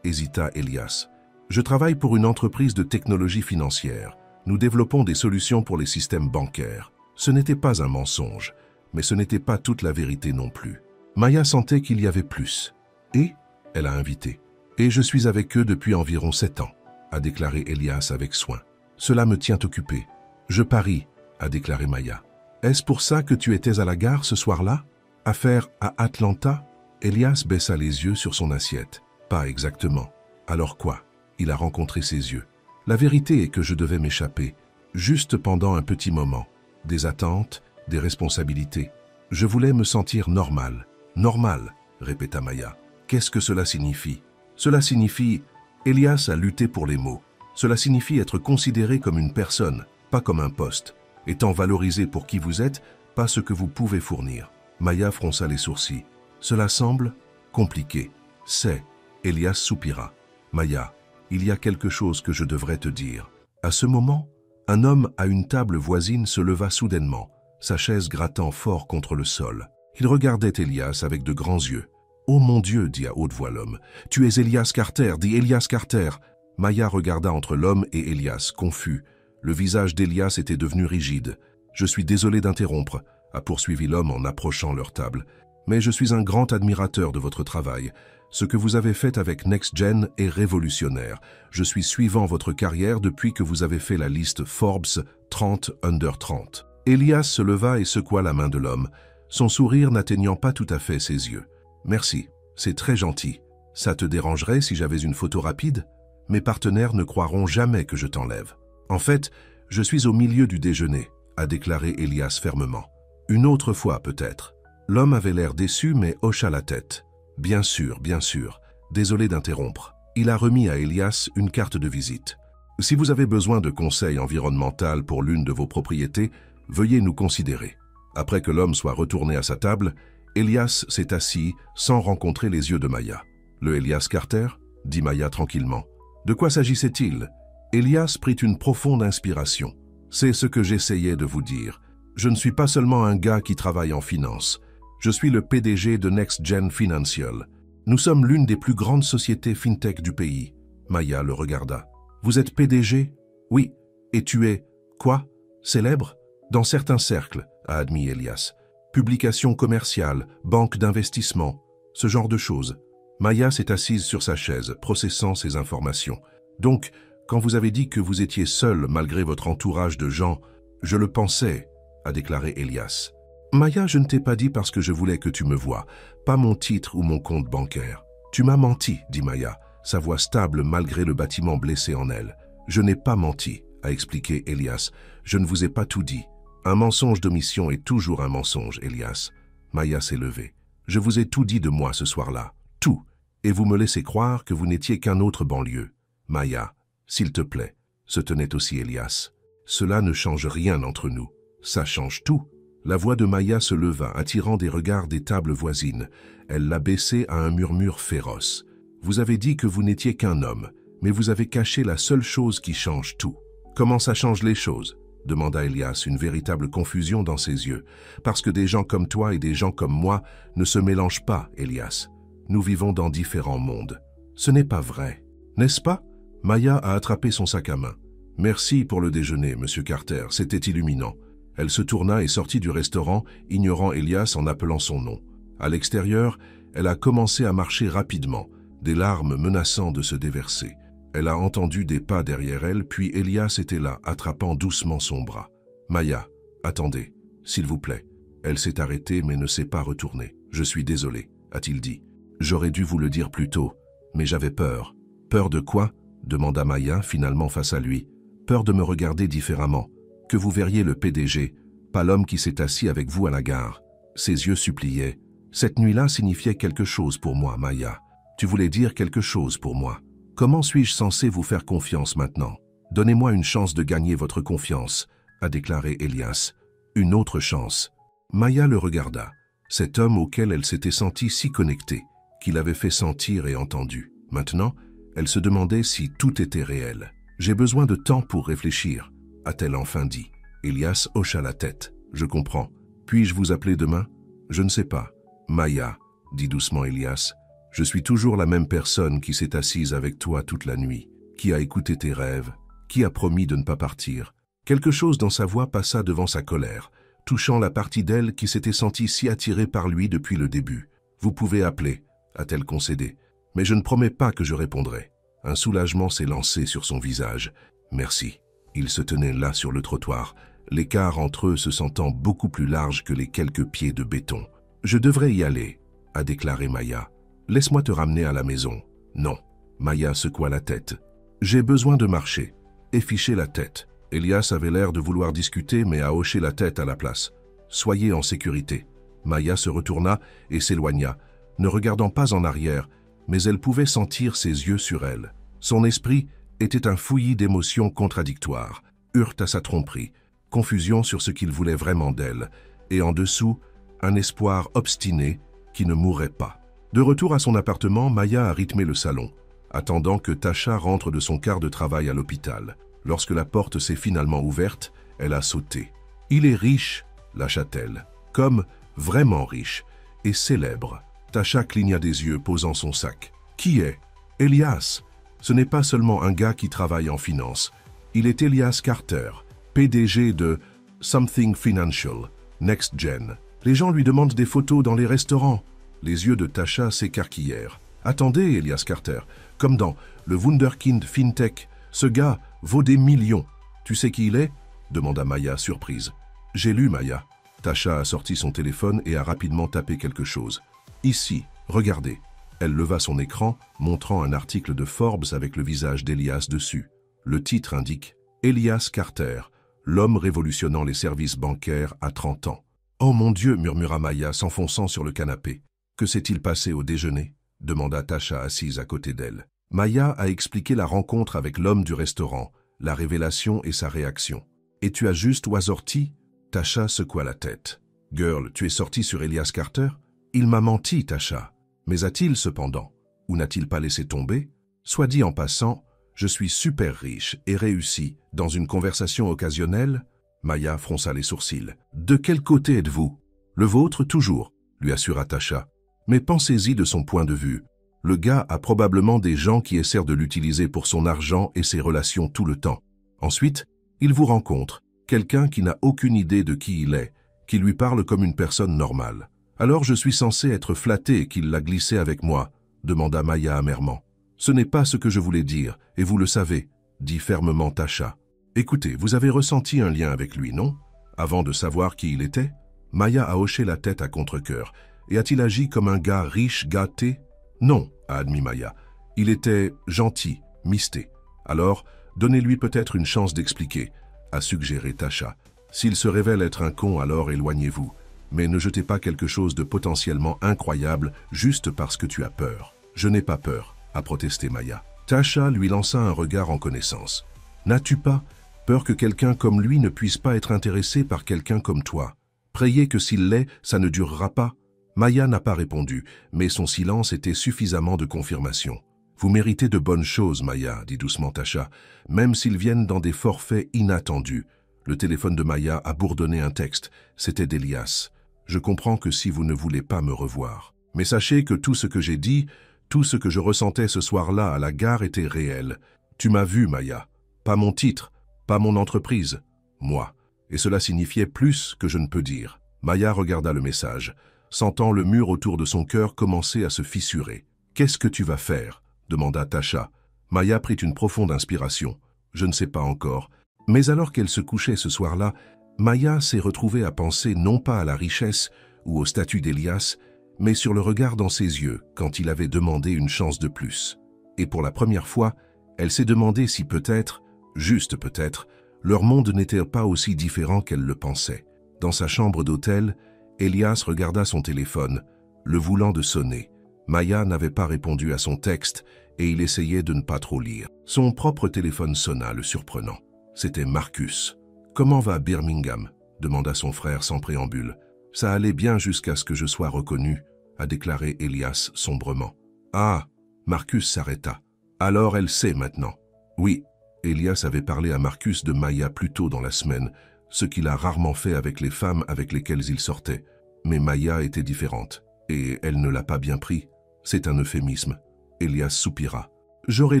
hésita Elias. « Je travaille pour une entreprise de technologie financière. Nous développons des solutions pour les systèmes bancaires. » Ce n'était pas un mensonge, mais ce n'était pas toute la vérité non plus. Maya sentait qu'il y avait plus. « Et ?» elle a invité. « Et je suis avec eux depuis environ 7 ans, » a déclaré Elias avec soin. « Cela me tient occupé. »« Je parie, » a déclaré Maya. « Est-ce pour ça que tu étais à la gare ce soir-là ? Affaire à Atlanta ?» Elias baissa les yeux sur son assiette. « Pas exactement. »« Alors quoi ?» Il a rencontré ses yeux. « La vérité est que je devais m'échapper, juste pendant un petit moment. Des attentes, des responsabilités. Je voulais me sentir normal. »« Normal » répéta Maya. « Qu'est-ce que cela signifie ?»« Cela signifie... » Elias a lutté pour les mots. « Cela signifie être considéré comme une personne, pas comme un poste. Étant valorisé pour qui vous êtes, pas ce que vous pouvez fournir. » Maya fronça les sourcils. « Cela semble compliqué. »« C'est... » Elias soupira. « Maya, il y a quelque chose que je devrais te dire. » À ce moment, un homme à une table voisine se leva soudainement, sa chaise grattant fort contre le sol. Il regardait Elias avec de grands yeux. « Oh mon Dieu !» dit à haute voix l'homme. « Tu es Elias Carter, dit Elias Carter !» Maya regarda entre l'homme et Elias, confus. Le visage d'Elias était devenu rigide. « Je suis désolé d'interrompre », a poursuivi l'homme en approchant leur table. « Mais je suis un grand admirateur de votre travail. Ce que vous avez fait avec NextGen est révolutionnaire. Je suis suivant votre carrière depuis que vous avez fait la liste Forbes 30 Under 30. » Elias se leva et secoua la main de l'homme, son sourire n'atteignant pas tout à fait ses yeux. « Merci, c'est très gentil. Ça te dérangerait si j'avais une photo rapide? Mes partenaires ne croiront jamais que je t'enlève. En fait, je suis au milieu du déjeuner, a déclaré Elias fermement. Une autre fois peut-être. L'homme avait l'air déçu mais hocha la tête. Bien sûr, bien sûr. Désolé d'interrompre. Il a remis à Elias une carte de visite. Si vous avez besoin de conseils environnementaux pour l'une de vos propriétés, veuillez nous considérer. Après que l'homme soit retourné à sa table, Elias s'est assis sans rencontrer les yeux de Maya. Le Elias Carter? Dit Maya tranquillement. De quoi s'agissait-il? Elias prit une profonde inspiration. C'est ce que j'essayais de vous dire. Je ne suis pas seulement un gars qui travaille en finance. Je suis le PDG de Next Gen Financial. Nous sommes l'une des plus grandes sociétés fintech du pays. Maya le regarda. Vous êtes PDG? Oui. Et tu es, quoi? Célèbre? Dans certains cercles, a admis Elias. Publications commerciales, banques d'investissement, ce genre de choses. Maya s'est assise sur sa chaise, processant ces informations. Donc, quand vous avez dit que vous étiez seul malgré votre entourage de gens, je le pensais, a déclaré Elias. Maya, je ne t'ai pas dit parce que je voulais que tu me voies, pas mon titre ou mon compte bancaire. Tu m'as menti, dit Maya, sa voix stable malgré le bâtiment blessé en elle. Je n'ai pas menti, a expliqué Elias. Je ne vous ai pas tout dit. Un mensonge d'omission est toujours un mensonge, Elias. Maya s'est levée. Je vous ai tout dit de moi ce soir-là. Tout. Et vous me laissez croire que vous n'étiez qu'un autre banlieue. Maya, s'il te plaît, se tenait aussi Elias. Cela ne change rien entre nous. Ça change tout. La voix de Maya se leva, attirant des regards des tables voisines. Elle l'a baissé à un murmure féroce. Vous avez dit que vous n'étiez qu'un homme, mais vous avez caché la seule chose qui change tout. Comment ça change les choses? Demanda Elias, une véritable confusion dans ses yeux. Parce que des gens comme toi et des gens comme moi ne se mélangent pas, Elias. Nous vivons dans différents mondes. Ce n'est pas vrai, n'est-ce pas? Maya a attrapé son sac à main. Merci pour le déjeuner, Monsieur Carter, c'était illuminant. Elle se tourna et sortit du restaurant, ignorant Elias en appelant son nom. À l'extérieur, elle a commencé à marcher rapidement, des larmes menaçant de se déverser. Elle a entendu des pas derrière elle, puis Elias était là, attrapant doucement son bras. « Maya, attendez, s'il vous plaît. » Elle s'est arrêtée mais ne s'est pas retournée. « Je suis désolé, a-t-il dit. J'aurais dû vous le dire plus tôt, mais j'avais peur. »« Peur de quoi ?» demanda Maya, finalement face à lui. « Peur de me regarder différemment. Que vous verriez le PDG, pas l'homme qui s'est assis avec vous à la gare. » Ses yeux suppliaient. « Cette nuit-là signifiait quelque chose pour moi, Maya. Tu voulais dire quelque chose pour moi. Comment suis-je censé vous faire confiance maintenant? Donnez-moi une chance de gagner votre confiance, a déclaré Elias. Une autre chance. Maya le regarda. Cet homme auquel elle s'était sentie si connectée, qu'il avait fait sentir et entendu. Maintenant, elle se demandait si tout était réel. J'ai besoin de temps pour réfléchir, a-t-elle enfin dit. Elias hocha la tête. Je comprends. Puis-je vous appeler demain? Je ne sais pas. Maya, dit doucement Elias. Je suis toujours la même personne qui s'est assise avec toi toute la nuit, qui a écouté tes rêves, qui a promis de ne pas partir. Quelque chose dans sa voix passa devant sa colère, touchant la partie d'elle qui s'était sentie si attirée par lui depuis le début. Vous pouvez appeler, a-t-elle concédé, mais je ne promets pas que je répondrai. Un soulagement s'est lancé sur son visage. Merci. Ils se tenaient là sur le trottoir, l'écart entre eux se sentant beaucoup plus large que les quelques pieds de béton. Je devrais y aller, a déclaré Maya. Laisse-moi te ramener à la maison. Non. Maya secoua la tête. J'ai besoin de marcher. Et ficher la tête. Elias avait l'air de vouloir discuter mais a hoché la tête à la place. Soyez en sécurité. Maya se retourna et s'éloigna, ne regardant pas en arrière, mais elle pouvait sentir ses yeux sur elle. Son esprit était un fouillis d'émotions contradictoires, hurte à sa tromperie, confusion sur ce qu'il voulait vraiment d'elle, et en dessous, un espoir obstiné qui ne mourrait pas. De retour à son appartement, Maya a rythmé le salon, attendant que Tasha rentre de son quart de travail à l'hôpital. Lorsque la porte s'est finalement ouverte, elle a sauté. « Il est riche », lâcha-t-elle, « comme vraiment riche et célèbre. » Tasha cligna des yeux, posant son sac. « Qui est ?»« Elias. Ce n'est pas seulement un gars qui travaille en finance. Il est Elias Carter, PDG de Something Financial, Next Gen. Les gens lui demandent des photos dans les restaurants. » Les yeux de Tasha s'écarquillèrent. « Attendez, Elias Carter, comme dans le Wunderkind FinTech, ce gars vaut des millions. Tu sais qui il est ?» demanda Maya, surprise. « J'ai lu, Maya. » Tasha a sorti son téléphone et a rapidement tapé quelque chose. « Ici, Regardez. Elle leva son écran, montrant un article de Forbes avec le visage d'Elias dessus. Le titre indique « Elias Carter, l'homme révolutionnant les services bancaires à 30 ans ». « Oh mon Dieu !» murmura Maya, s'enfonçant sur le canapé. « Que s'est-il passé au déjeuner ?» demanda Tasha assise à côté d'elle. Maya a expliqué la rencontre avec l'homme du restaurant, la révélation et sa réaction. « Et tu as juste oisorti ?» Tasha secoua la tête. « Girl, tu es sortie sur Elias Carter ?»« Il m'a menti, Tasha. Mais a-t-il cependant? Ou n'a-t-il pas laissé tomber? Soit dit en passant, je suis super riche et réussi dans une conversation occasionnelle ?» Maya fronça les sourcils. « De quel côté êtes-vous ?»« Le vôtre toujours, » lui assura Tasha. « Mais pensez-y de son point de vue. Le gars a probablement des gens qui essaient de l'utiliser pour son argent et ses relations tout le temps. Ensuite, il vous rencontre, quelqu'un qui n'a aucune idée de qui il est, qui lui parle comme une personne normale. Alors je suis censé être flatté qu'il l'a glissé avec moi, demanda Maya amèrement. Ce n'est pas ce que je voulais dire, et vous le savez, dit fermement Tasha. Écoutez, vous avez ressenti un lien avec lui, non? Avant de savoir qui il était? Maya a hoché la tête à contre-cœur. Et a-t-il agi comme un gars riche, gâté? Non, a admis Maya. Il était gentil, misté. Alors, donnez-lui peut-être une chance d'expliquer, a suggéré Tasha. S'il se révèle être un con, alors éloignez-vous. Mais ne jetez pas quelque chose de potentiellement incroyable juste parce que tu as peur. Je n'ai pas peur, a protesté Maya. Tasha lui lança un regard en connaissance. N'as-tu pas peur que quelqu'un comme lui ne puisse pas être intéressé par quelqu'un comme toi? Priez que s'il l'est, ça ne durera pas. Maya n'a pas répondu, mais son silence était suffisamment de confirmation. Vous méritez de bonnes choses, Maya, dit doucement Tasha, même s'ils viennent dans des forfaits inattendus. Le téléphone de Maya a bourdonné un texte. C'était d'Elias. Je comprends que si vous ne voulez pas me revoir. Mais sachez que tout ce que j'ai dit, tout ce que je ressentais ce soir-là à la gare était réel. Tu m'as vu, Maya. Pas mon titre, pas mon entreprise. Moi. Et cela signifiait plus que je ne peux dire. Maya regarda le message, sentant le mur autour de son cœur commencer à se fissurer. « Qu'est-ce que tu vas faire ?» demanda Tasha. Maya prit une profonde inspiration. « Je ne sais pas encore. » Mais alors qu'elle se couchait ce soir-là, Maya s'est retrouvée à penser non pas à la richesse ou au statut d'Elias, mais sur le regard dans ses yeux quand il avait demandé une chance de plus. Et pour la première fois, elle s'est demandé si peut-être, juste peut-être, leur monde n'était pas aussi différent qu'elle le pensait. Dans sa chambre d'hôtel, Elias regarda son téléphone, le voulant de sonner. Maya n'avait pas répondu à son texte et il essayait de ne pas trop lire. Son propre téléphone sonna, le surprenant. C'était Marcus. « Comment va Birmingham ?» demanda son frère sans préambule. « Ça allait bien jusqu'à ce que je sois reconnu », a déclaré Elias sombrement. « Ah !» Marcus s'arrêta. « Alors elle sait maintenant. » Oui, Elias avait parlé à Marcus de Maya plus tôt dans la semaine, ce qu'il a rarement fait avec les femmes avec lesquelles il sortait. Mais Maya était différente, et elle ne l'a pas bien pris. C'est un euphémisme. Elias soupira. « J'aurais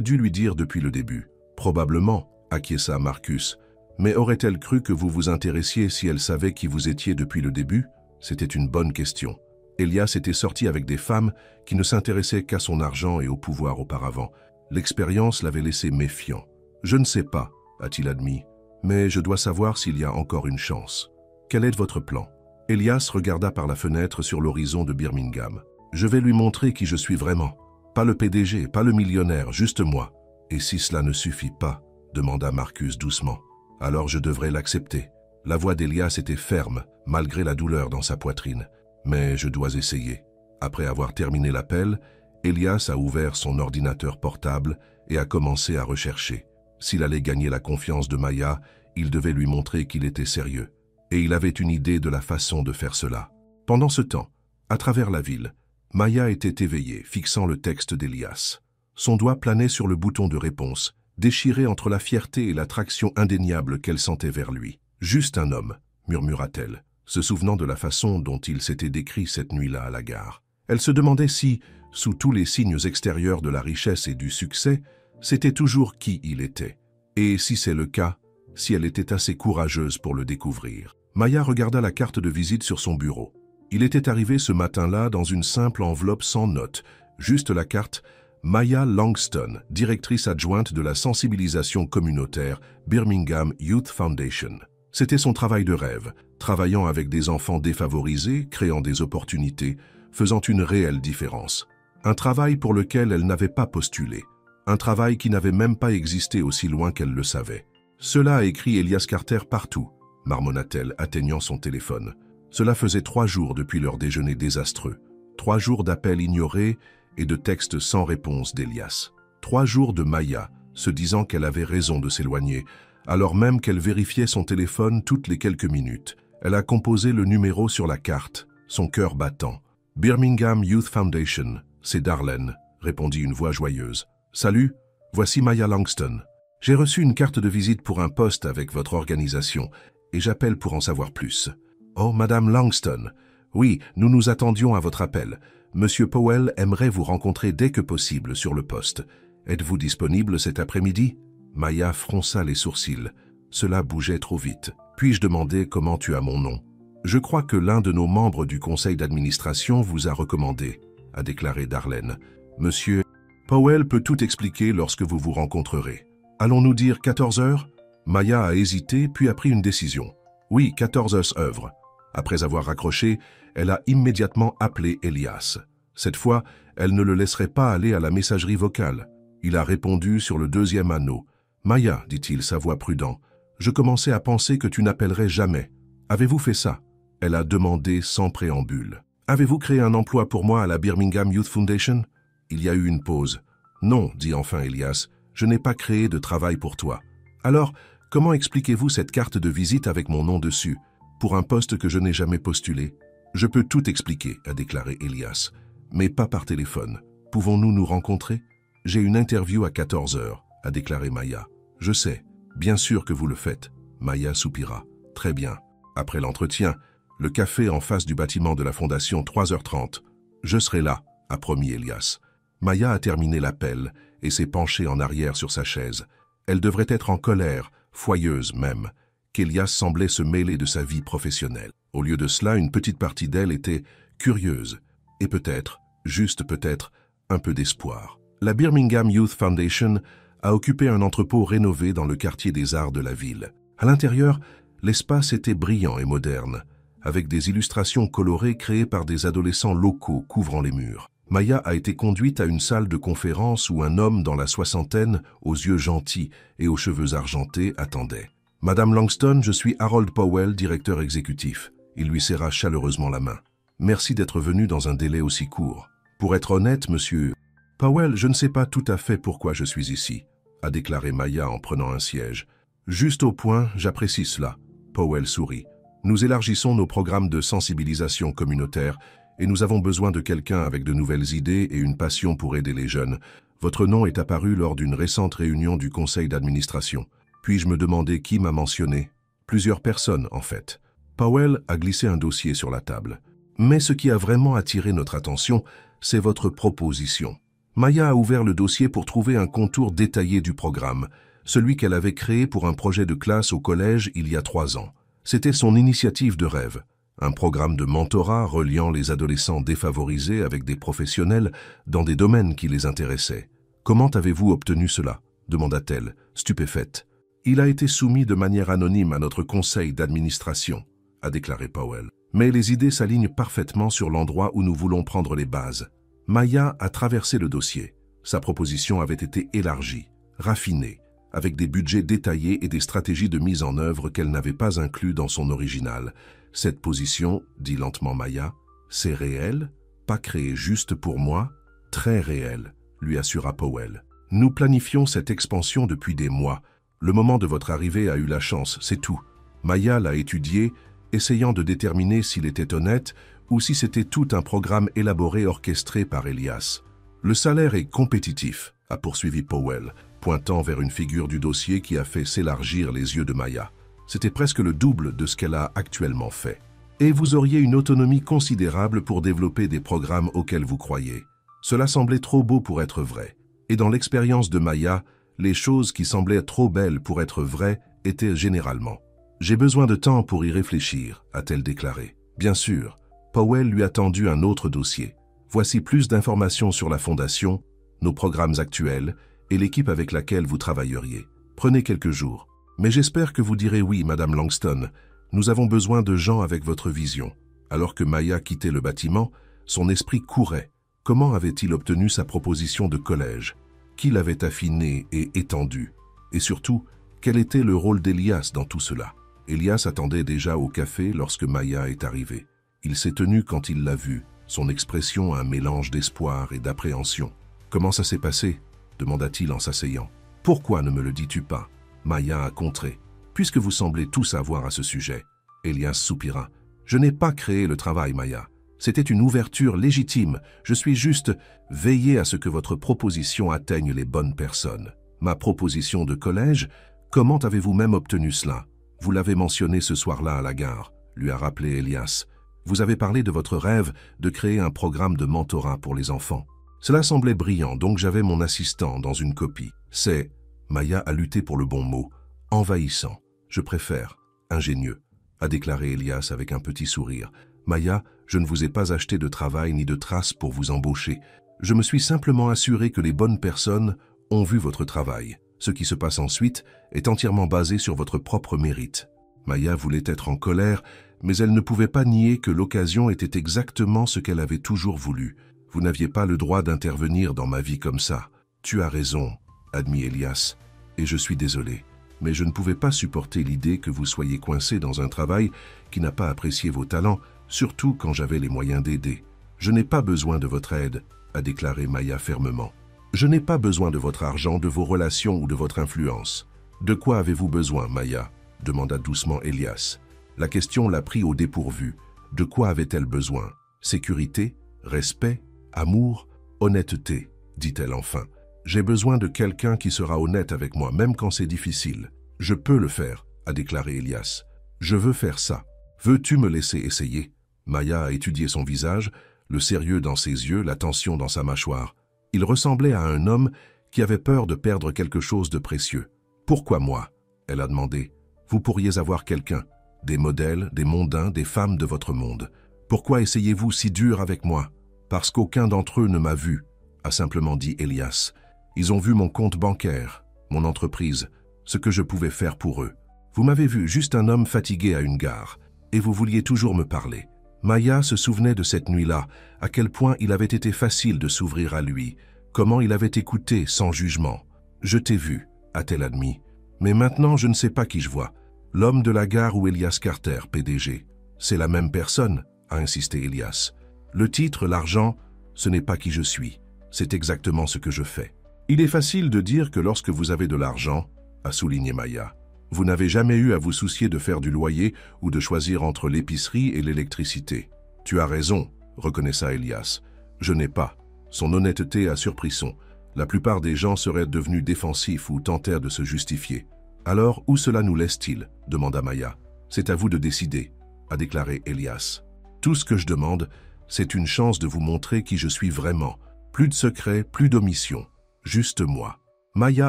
dû lui dire depuis le début. »« Probablement, » acquiesça Marcus. « Mais aurait-elle cru que vous vous intéressiez si elle savait qui vous étiez depuis le début ?» C'était une bonne question. Elias était sorti avec des femmes qui ne s'intéressaient qu'à son argent et au pouvoir auparavant. L'expérience l'avait laissé méfiant. « Je ne sais pas, » a-t-il admis, « mais je dois savoir s'il y a encore une chance. Quel est votre plan ?» Elias regarda par la fenêtre sur l'horizon de Birmingham. « Je vais lui montrer qui je suis vraiment. Pas le PDG, pas le millionnaire, juste moi. »« Et si cela ne suffit pas ?» demanda Marcus doucement. « Alors je devrais l'accepter. » La voix d'Elias était ferme, malgré la douleur dans sa poitrine. « Mais je dois essayer. » Après avoir terminé l'appel, Elias a ouvert son ordinateur portable et a commencé à rechercher. S'il allait gagner la confiance de Maya, il devait lui montrer qu'il était sérieux. Et il avait une idée de la façon de faire cela. Pendant ce temps, à travers la ville, Maya était éveillée, fixant le texte d'Elias. Son doigt planait sur le bouton de réponse, déchiré entre la fierté et l'attraction indéniable qu'elle sentait vers lui. « Juste un homme », murmura-t-elle, se souvenant de la façon dont il s'était décrit cette nuit-là à la gare. Elle se demandait si, sous tous les signes extérieurs de la richesse et du succès, c'était toujours qui il était. Et si c'est le cas, si elle était assez courageuse pour le découvrir. Maya regarda la carte de visite sur son bureau. Il était arrivé ce matin-là dans une simple enveloppe sans note, juste la carte « Maya Langston, directrice adjointe de la sensibilisation communautaire, Birmingham Youth Foundation ». C'était son travail de rêve, travaillant avec des enfants défavorisés, créant des opportunités, faisant une réelle différence. Un travail pour lequel elle n'avait pas postulé. Un travail qui n'avait même pas existé aussi loin qu'elle le savait. Cela a écrit Elias Carter partout, marmonna-t-elle, atteignant son téléphone. Cela faisait 3 jours depuis leur déjeuner désastreux. 3 jours d'appels ignorés et de textes sans réponse d'Elias. 3 jours de Maya, se disant qu'elle avait raison de s'éloigner, alors même qu'elle vérifiait son téléphone toutes les quelques minutes. Elle a composé le numéro sur la carte, son cœur battant. « Birmingham Youth Foundation, c'est Darlene », répondit une voix joyeuse. « Salut, voici Maya Langston. J'ai reçu une carte de visite pour un poste avec votre organisation et j'appelle pour en savoir plus. »« Oh, Madame Langston. Oui, nous nous attendions à votre appel. Monsieur Powell aimerait vous rencontrer dès que possible sur le poste. Êtes-vous disponible cet après-midi » Maya fronça les sourcils. Cela bougeait trop vite. « Puis-je demander comment tu as mon nom ?»« Je crois que l'un de nos membres du conseil d'administration vous a recommandé, » a déclaré Darlene. « Monsieur Powell peut tout expliquer lorsque vous vous rencontrerez. Allons-nous dire 14 heures ?» Maya a hésité, puis a pris une décision. « Oui, 14 heures œuvre. » Après avoir raccroché, elle a immédiatement appelé Elias. Cette fois, elle ne le laisserait pas aller à la messagerie vocale. Il a répondu sur le 2e anneau. « Maya, dit-il, sa voix prudente, je commençais à penser que tu n'appellerais jamais. Avez-vous fait ça ?» Elle a demandé sans préambule. « Avez-vous créé un emploi pour moi à la Birmingham Youth Foundation ?» Il y a eu une pause. « Non, dit enfin Elias, je n'ai pas créé de travail pour toi. Alors, comment expliquez-vous cette carte de visite avec mon nom dessus, pour un poste que je n'ai jamais postulé ?»« Je peux tout expliquer, a déclaré Elias, mais pas par téléphone. Pouvons-nous nous rencontrer ?»« J'ai une interview à 14 heures, a déclaré Maya. « Je sais, bien sûr que vous le faites. » Maya soupira. « Très bien. Après l'entretien, le café en face du bâtiment de la fondation 3h30. Je serai là, a promis Elias. Maya a terminé l'appel et s'est penchée en arrière sur sa chaise. Elle devrait être en colère, foyeuse même, qu'Elias semblait se mêler de sa vie professionnelle. Au lieu de cela, une petite partie d'elle était curieuse et peut-être, juste peut-être, un peu d'espoir. La Birmingham Youth Foundation a occupé un entrepôt rénové dans le quartier des arts de la ville. À l'intérieur, l'espace était brillant et moderne, avec des illustrations colorées créées par des adolescents locaux couvrant les murs. Maya a été conduite à une salle de conférence où un homme dans la soixantaine, aux yeux gentils et aux cheveux argentés, attendait. « Madame Langston, je suis Harold Powell, directeur exécutif. » Il lui serra chaleureusement la main. « Merci d'être venu dans un délai aussi court. Pour être honnête, monsieur Powell, je ne sais pas tout à fait pourquoi je suis ici, » a déclaré Maya en prenant un siège. « Juste au point, j'apprécie cela. » Powell sourit. « Nous élargissons nos programmes de sensibilisation communautaire et nous avons besoin de quelqu'un avec de nouvelles idées et une passion pour aider les jeunes. Votre nom est apparu lors d'une récente réunion du conseil d'administration. Puis-je me demander qui m'a mentionné? Plusieurs personnes, en fait. » Powell a glissé un dossier sur la table. « Mais ce qui a vraiment attiré notre attention, c'est votre proposition. » Maya a ouvert le dossier pour trouver un contour détaillé du programme, celui qu'elle avait créé pour un projet de classe au collège il y a 3 ans. C'était son initiative de rêve. Un programme de mentorat reliant les adolescents défavorisés avec des professionnels dans des domaines qui les intéressaient. « Comment avez-vous obtenu cela ?» demanda-t-elle, stupéfaite. « Il a été soumis de manière anonyme à notre conseil d'administration, » a déclaré Powell. « Mais les idées s'alignent parfaitement sur l'endroit où nous voulons prendre les bases. » Maya a traversé le dossier. Sa proposition avait été élargie, raffinée, avec des budgets détaillés et des stratégies de mise en œuvre qu'elle n'avait pas inclus dans son original. « Cette position, dit lentement Maya, c'est réel, pas créé juste pour moi, très réel, » lui assura Powell. « Nous planifions cette expansion depuis des mois. Le moment de votre arrivée a eu la chance, c'est tout. » Maya l'a étudié, essayant de déterminer s'il était honnête ou si c'était tout un programme élaboré orchestré par Elias. « Le salaire est compétitif, » a poursuivi Powell, pointant vers une figure du dossier qui a fait s'élargir les yeux de Maya. C'était presque le double de ce qu'elle a actuellement fait. Et vous auriez une autonomie considérable pour développer des programmes auxquels vous croyez. Cela semblait trop beau pour être vrai. Et dans l'expérience de Maya, les choses qui semblaient trop belles pour être vraies étaient généralement. « J'ai besoin de temps pour y réfléchir », a-t-elle déclaré. Bien sûr, Powell lui a tendu un autre dossier. Voici plus d'informations sur la fondation, nos programmes actuels et l'équipe avec laquelle vous travailleriez. Prenez quelques jours. Mais j'espère que vous direz oui, Madame Langston. Nous avons besoin de gens avec votre vision. Alors que Maya quittait le bâtiment, son esprit courait, Comment avait-il obtenu sa proposition de collège? Qui l'avait affiné et étendu? Et surtout, quel était le rôle d'Elias dans tout cela? Elias attendait déjà au café lorsque Maya est arrivée. Il s'est tenu quand il l'a vue, son expression un mélange d'espoir et d'appréhension. « Comment ça s'est passé ?» demanda-t-il en s'asseyant. « Pourquoi ne me le dis-tu pas ?» Maya a contré. « Puisque vous semblez tout savoir à ce sujet. » Elias soupira. « Je n'ai pas créé le travail, Maya. C'était une ouverture légitime. Je suis juste veillé à ce que votre proposition atteigne les bonnes personnes. Ma proposition de collège, comment avez-vous même obtenu cela? Vous l'avez mentionné ce soir-là à la gare, lui a rappelé Elias. Vous avez parlé de votre rêve de créer un programme de mentorat pour les enfants. Cela semblait brillant, donc j'avais mon assistant dans une copie. C'est, Maya a lutté pour le bon mot, envahissant. Je préfère, ingénieux, a déclaré Elias avec un petit sourire. Maya, je ne vous ai pas acheté de travail ni de traces pour vous embaucher. Je me suis simplement assuré que les bonnes personnes ont vu votre travail. Ce qui se passe ensuite est entièrement basé sur votre propre mérite. Maya voulait être en colère, mais elle ne pouvait pas nier que l'occasion était exactement ce qu'elle avait toujours voulu. Vous n'aviez pas le droit d'intervenir dans ma vie comme ça. Tu as raison, admit Elias, et je suis désolé. Mais je ne pouvais pas supporter l'idée que vous soyez coincé dans un travail qui n'a pas apprécié vos talents, surtout quand j'avais les moyens d'aider. Je n'ai pas besoin de votre aide, a déclaré Maya fermement. Je n'ai pas besoin de votre argent, de vos relations ou de votre influence. De quoi avez-vous besoin, Maya? Demanda doucement Elias. La question l'a pris au dépourvu. De quoi avait-elle besoin? Sécurité? Respect? Amour? Honnêteté? Dit-elle enfin. J'ai besoin de quelqu'un qui sera honnête avec moi, même quand c'est difficile. Je peux le faire, a déclaré Elias. Je veux faire ça. Veux-tu me laisser essayer? Maya a étudié son visage, le sérieux dans ses yeux, la tension dans sa mâchoire. Il ressemblait à un homme qui avait peur de perdre quelque chose de précieux. « Pourquoi moi ?» elle a demandé. « Vous pourriez avoir quelqu'un, des modèles, des mondains, des femmes de votre monde. Pourquoi essayez-vous si dur avec moi ?»« Parce qu'aucun d'entre eux ne m'a vu, » a simplement dit Elias. « Ils ont vu mon compte bancaire, mon entreprise, ce que je pouvais faire pour eux. Vous m'avez vu, juste un homme fatigué à une gare, et vous vouliez toujours me parler. » Maya se souvenait de cette nuit-là, à quel point il avait été facile de s'ouvrir à lui, comment il avait écouté sans jugement. « Je t'ai vu », a-t-elle admis. « Mais maintenant, je ne sais pas qui je vois. L'homme de la gare ou Elias Carter, PDG. C'est la même personne, a insisté Elias. Le titre, l'argent, ce n'est pas qui je suis. C'est exactement ce que je fais. Il est facile de dire que lorsque vous avez de l'argent, a souligné Maya, vous n'avez jamais eu à vous soucier de faire du loyer ou de choisir entre l'épicerie et l'électricité. Tu as raison, reconnaissa Elias. Je n'ai pas. Son honnêteté a surpris son. La plupart des gens seraient devenus défensifs ou tentèrent de se justifier. Alors, où cela nous laisse-t-il? Demanda Maya. C'est à vous de décider, a déclaré Elias. Tout ce que je demande, c'est une chance de vous montrer qui je suis vraiment. Plus de secrets, plus d'omissions. Juste moi. Maya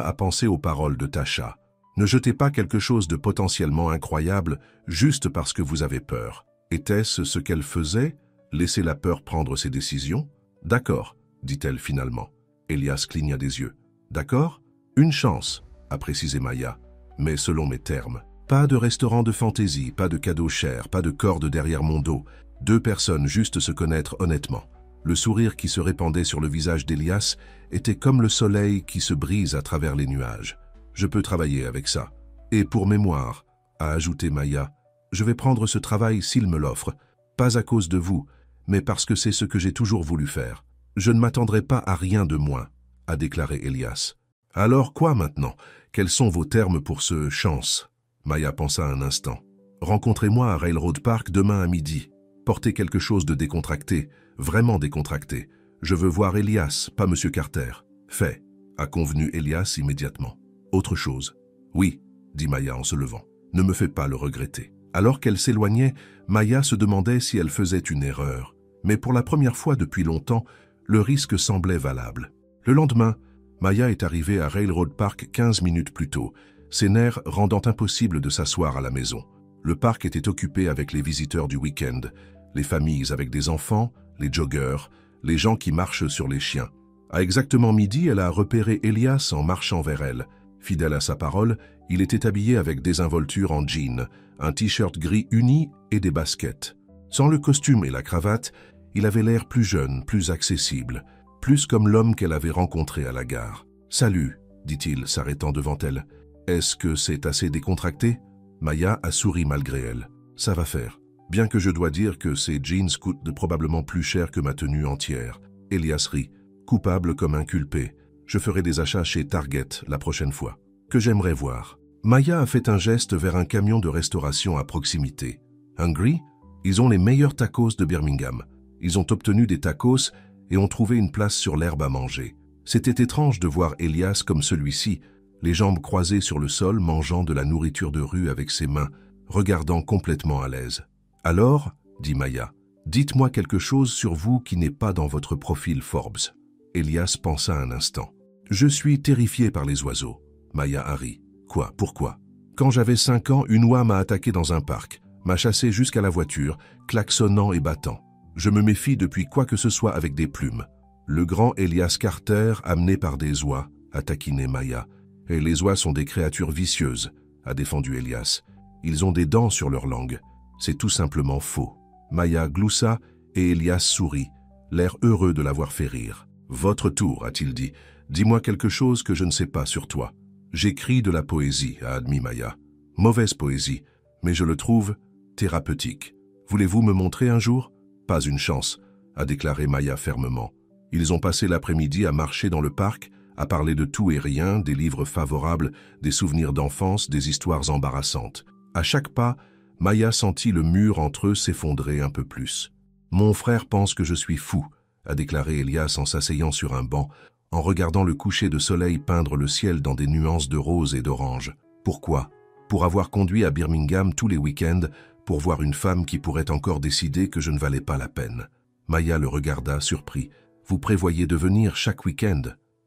a pensé aux paroles de Tasha. Ne jetez pas quelque chose de potentiellement incroyable juste parce que vous avez peur. Était-ce ce qu'elle faisait? Laisser la peur prendre ses décisions? D'accord, dit-elle finalement. Elias cligna des yeux. D'accord? Une chance, a précisé Maya, mais selon mes termes. Pas de restaurant de fantaisie, pas de cadeaux chers, pas de corde derrière mon dos. 2 personnes juste se connaître honnêtement. Le sourire qui se répandait sur le visage d'Elias était comme le soleil qui se brise à travers les nuages. Je peux travailler avec ça. Et pour mémoire, a ajouté Maya, je vais prendre ce travail s'il me l'offre, pas à cause de vous, mais parce que c'est ce que j'ai toujours voulu faire. Je ne m'attendrai pas à rien de moins, a déclaré Elias. Alors quoi maintenant? Quels sont vos termes pour ce chance? Maya pensa un instant. Rencontrez-moi à Railroad Park demain à midi. Portez quelque chose de décontracté, vraiment décontracté. Je veux voir Elias, pas Monsieur Carter. Fait, a convenu Elias immédiatement. Autre chose. Oui, dit Maya en se levant. Ne me fais pas le regretter. Alors qu'elle s'éloignait, Maya se demandait si elle faisait une erreur. Mais pour la première fois depuis longtemps, le risque semblait valable. Le lendemain, Maya est arrivée à Railroad Park 15 minutes plus tôt, ses nerfs rendant impossible de s'asseoir à la maison. Le parc était occupé avec les visiteurs du week-end, les familles avec des enfants, les joggeurs, les gens qui marchent sur les chiens. À exactement midi, elle a repéré Elias en marchant vers elle. Fidèle à sa parole, il était habillé avec désinvolture en jean, un t-shirt gris uni et des baskets. Sans le costume et la cravate, Il avait l'air plus jeune, plus accessible, plus comme l'homme qu'elle avait rencontré à la gare. « Salut », dit-il, s'arrêtant devant elle. « Est-ce que c'est assez décontracté ?» Maya a souri malgré elle. « Ça va faire. Bien que je dois dire que ces jeans coûtent probablement plus cher que ma tenue entière. » Elias rit, coupable comme inculpé. « Je ferai des achats chez Target la prochaine fois. Que j'aimerais voir. » Maya a fait un geste vers un camion de restauration à proximité. « Hungry? Ils ont les meilleurs tacos de Birmingham. Ils ont obtenu des tacos et ont trouvé une place sur l'herbe à manger. » C'était étrange de voir Elias comme celui-ci, les jambes croisées sur le sol, mangeant de la nourriture de rue avec ses mains, regardant complètement à l'aise. « Alors, » dit Maya, « dites-moi quelque chose sur vous qui n'est pas dans votre profil Forbes. » Elias pensa un instant. « Je suis terrifié par les oiseaux. » Maya a ri. « Quoi? Pourquoi? » « Quand j'avais 5 ans, une oie m'a attaqué dans un parc, m'a chassé jusqu'à la voiture, klaxonnant et battant. Je me méfie depuis quoi que ce soit avec des plumes. » Le grand Elias Carter, amené par des oies, a taquiné Maya. « Et les oies sont des créatures vicieuses, » a défendu Elias. « Ils ont des dents sur leur langue. C'est tout simplement faux. » Maya gloussa et Elias sourit, l'air heureux de l'avoir fait rire. « Votre tour, a-t-il dit. Dis-moi quelque chose que je ne sais pas sur toi. » « J'écris de la poésie, a admis Maya. Mauvaise poésie, mais je le trouve thérapeutique. Voulez-vous me montrer un jour? Pas une chance, a déclaré Maya fermement. Ils ont passé l'après-midi à marcher dans le parc, à parler de tout et rien, des livres favorables, des souvenirs d'enfance, des histoires embarrassantes. À chaque pas, Maya sentit le mur entre eux s'effondrer un peu plus. « Mon frère pense que je suis fou, a déclaré Elias en s'asseyant sur un banc, en regardant le coucher de soleil peindre le ciel dans des nuances de rose et d'orange. Pourquoi? Pour avoir conduit à Birmingham tous les week-ends, pour voir une femme qui pourrait encore décider que je ne valais pas la peine. » Maya le regarda, surpris. « Vous prévoyez de venir chaque week-end? »«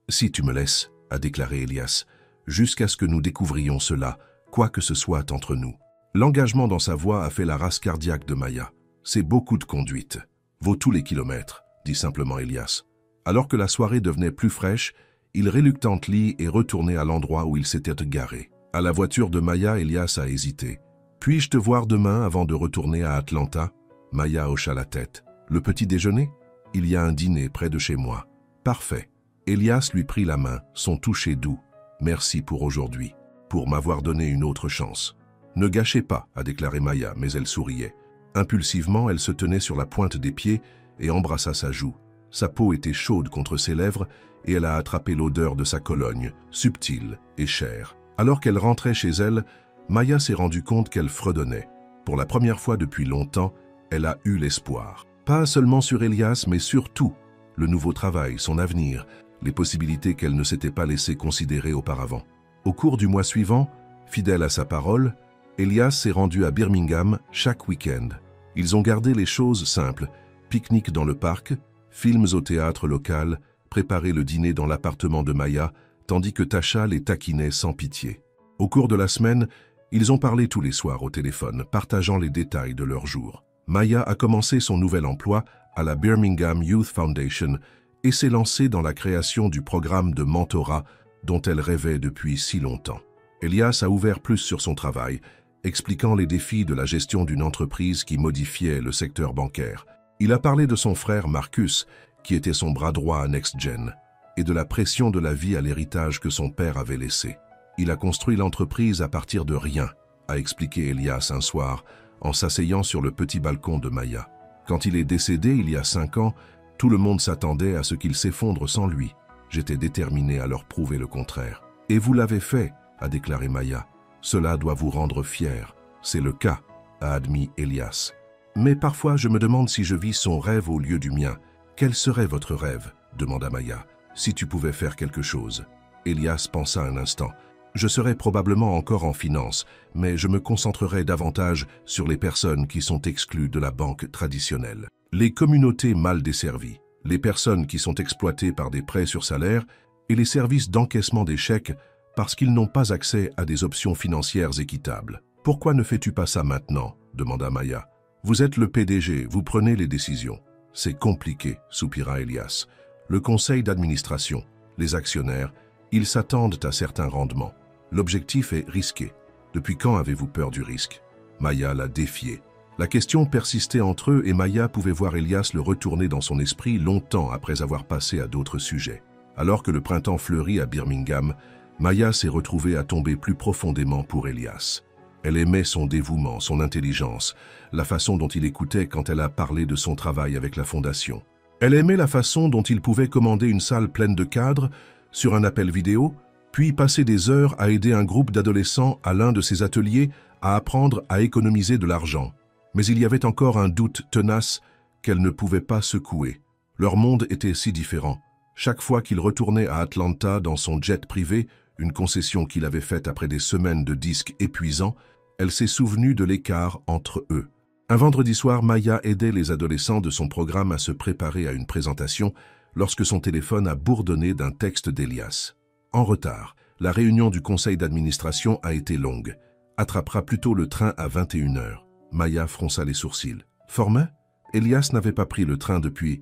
Si tu me laisses, » a déclaré Elias, « jusqu'à ce que nous découvrions cela, quoi que ce soit entre nous. » L'engagement dans sa voix a fait la race cardiaque de Maya. « C'est beaucoup de conduite. Vaut tous les kilomètres, » dit simplement Elias. Alors que la soirée devenait plus fraîche, il reluctantly est retourné à l'endroit où il s'était garé. À la voiture de Maya, Elias a hésité. « Puis-je te voir demain avant de retourner à Atlanta ?» Maya hocha la tête. « Le petit déjeuner? Il y a un dîner près de chez moi. »« Parfait. » Elias lui prit la main, son toucher doux. « Merci pour aujourd'hui, pour m'avoir donné une autre chance. »« Ne gâchez pas, » a déclaré Maya, mais elle souriait. Impulsivement, elle se tenait sur la pointe des pieds et embrassa sa joue. Sa peau était chaude contre ses lèvres et elle a attrapé l'odeur de sa cologne, subtile et chère. Alors qu'elle rentrait chez elle, Maya s'est rendu compte qu'elle fredonnait. Pour la première fois depuis longtemps, elle a eu l'espoir. Pas seulement sur Elias, mais sur tout. Le nouveau travail, son avenir, les possibilités qu'elle ne s'était pas laissé considérer auparavant. Au cours du mois suivant, fidèle à sa parole, Elias s'est rendu à Birmingham chaque week-end. Ils ont gardé les choses simples, pique-nique dans le parc, films au théâtre local, préparer le dîner dans l'appartement de Maya, tandis que Tasha les taquinait sans pitié. Au cours de la semaine, ils ont parlé tous les soirs au téléphone, partageant les détails de leur jour. Maya a commencé son nouvel emploi à la Birmingham Youth Foundation et s'est lancée dans la création du programme de mentorat dont elle rêvait depuis si longtemps. Elias a ouvert plus sur son travail, expliquant les défis de la gestion d'une entreprise qui modifiait le secteur bancaire. Il a parlé de son frère Marcus, qui était son bras droit à NextGen, et de la pression de la vie à l'héritage que son père avait laissé. Il a construit l'entreprise à partir de rien, a expliqué Elias un soir, en s'asseyant sur le petit balcon de Maya. Quand il est décédé il y a 5 ans, tout le monde s'attendait à ce qu'il s'effondre sans lui. J'étais déterminé à leur prouver le contraire. « Et vous l'avez fait, » a déclaré Maya. « Cela doit vous rendre fier. C'est le cas, » a admis Elias. « Mais parfois, je me demande si je vis son rêve au lieu du mien. Quel serait votre rêve ?» demanda Maya. « Si tu pouvais faire quelque chose. » Elias pensa un instant. « Je serais probablement encore en finance, mais je me concentrerais davantage sur les personnes qui sont exclues de la banque traditionnelle. Les communautés mal desservies, les personnes qui sont exploitées par des prêts sur salaire et les services d'encaissement des chèques parce qu'ils n'ont pas accès à des options financières équitables. Pourquoi ne fais-tu pas ça maintenant ?» demanda Maya. « Vous êtes le PDG, vous prenez les décisions. » « C'est compliqué, soupira Elias. Le conseil d'administration, les actionnaires, ils s'attendent à certains rendements. L'objectif est risqué. Depuis quand avez-vous peur du risque ?» Maya l'a défié. « La question persistait entre eux et Maya pouvait voir Elias le retourner dans son esprit longtemps après avoir passé à d'autres sujets. Alors que le printemps fleurit à Birmingham, Maya s'est retrouvée à tomber plus profondément pour Elias. Elle aimait son dévouement, son intelligence, la façon dont il écoutait quand elle a parlé de son travail avec la fondation. Elle aimait la façon dont il pouvait commander une salle pleine de cadres sur un appel vidéo, puis passer des heures à aider un groupe d'adolescents à l'un de ses ateliers à apprendre à économiser de l'argent. Mais il y avait encore un doute tenace qu'elle ne pouvait pas secouer. Leur monde était si différent. Chaque fois qu'il retournait à Atlanta dans son jet privé, une concession qu'il avait faite après des semaines de disques épuisants, elle s'est souvenue de l'écart entre eux. Un vendredi soir, Maya aidait les adolescents de son programme à se préparer à une présentation lorsque son téléphone a bourdonné d'un texte d'Elias. En retard, la réunion du conseil d'administration a été longue. Attrapera plutôt le train à 21h. Maya fronça les sourcils. Formin? Elias n'avait pas pris le train depuis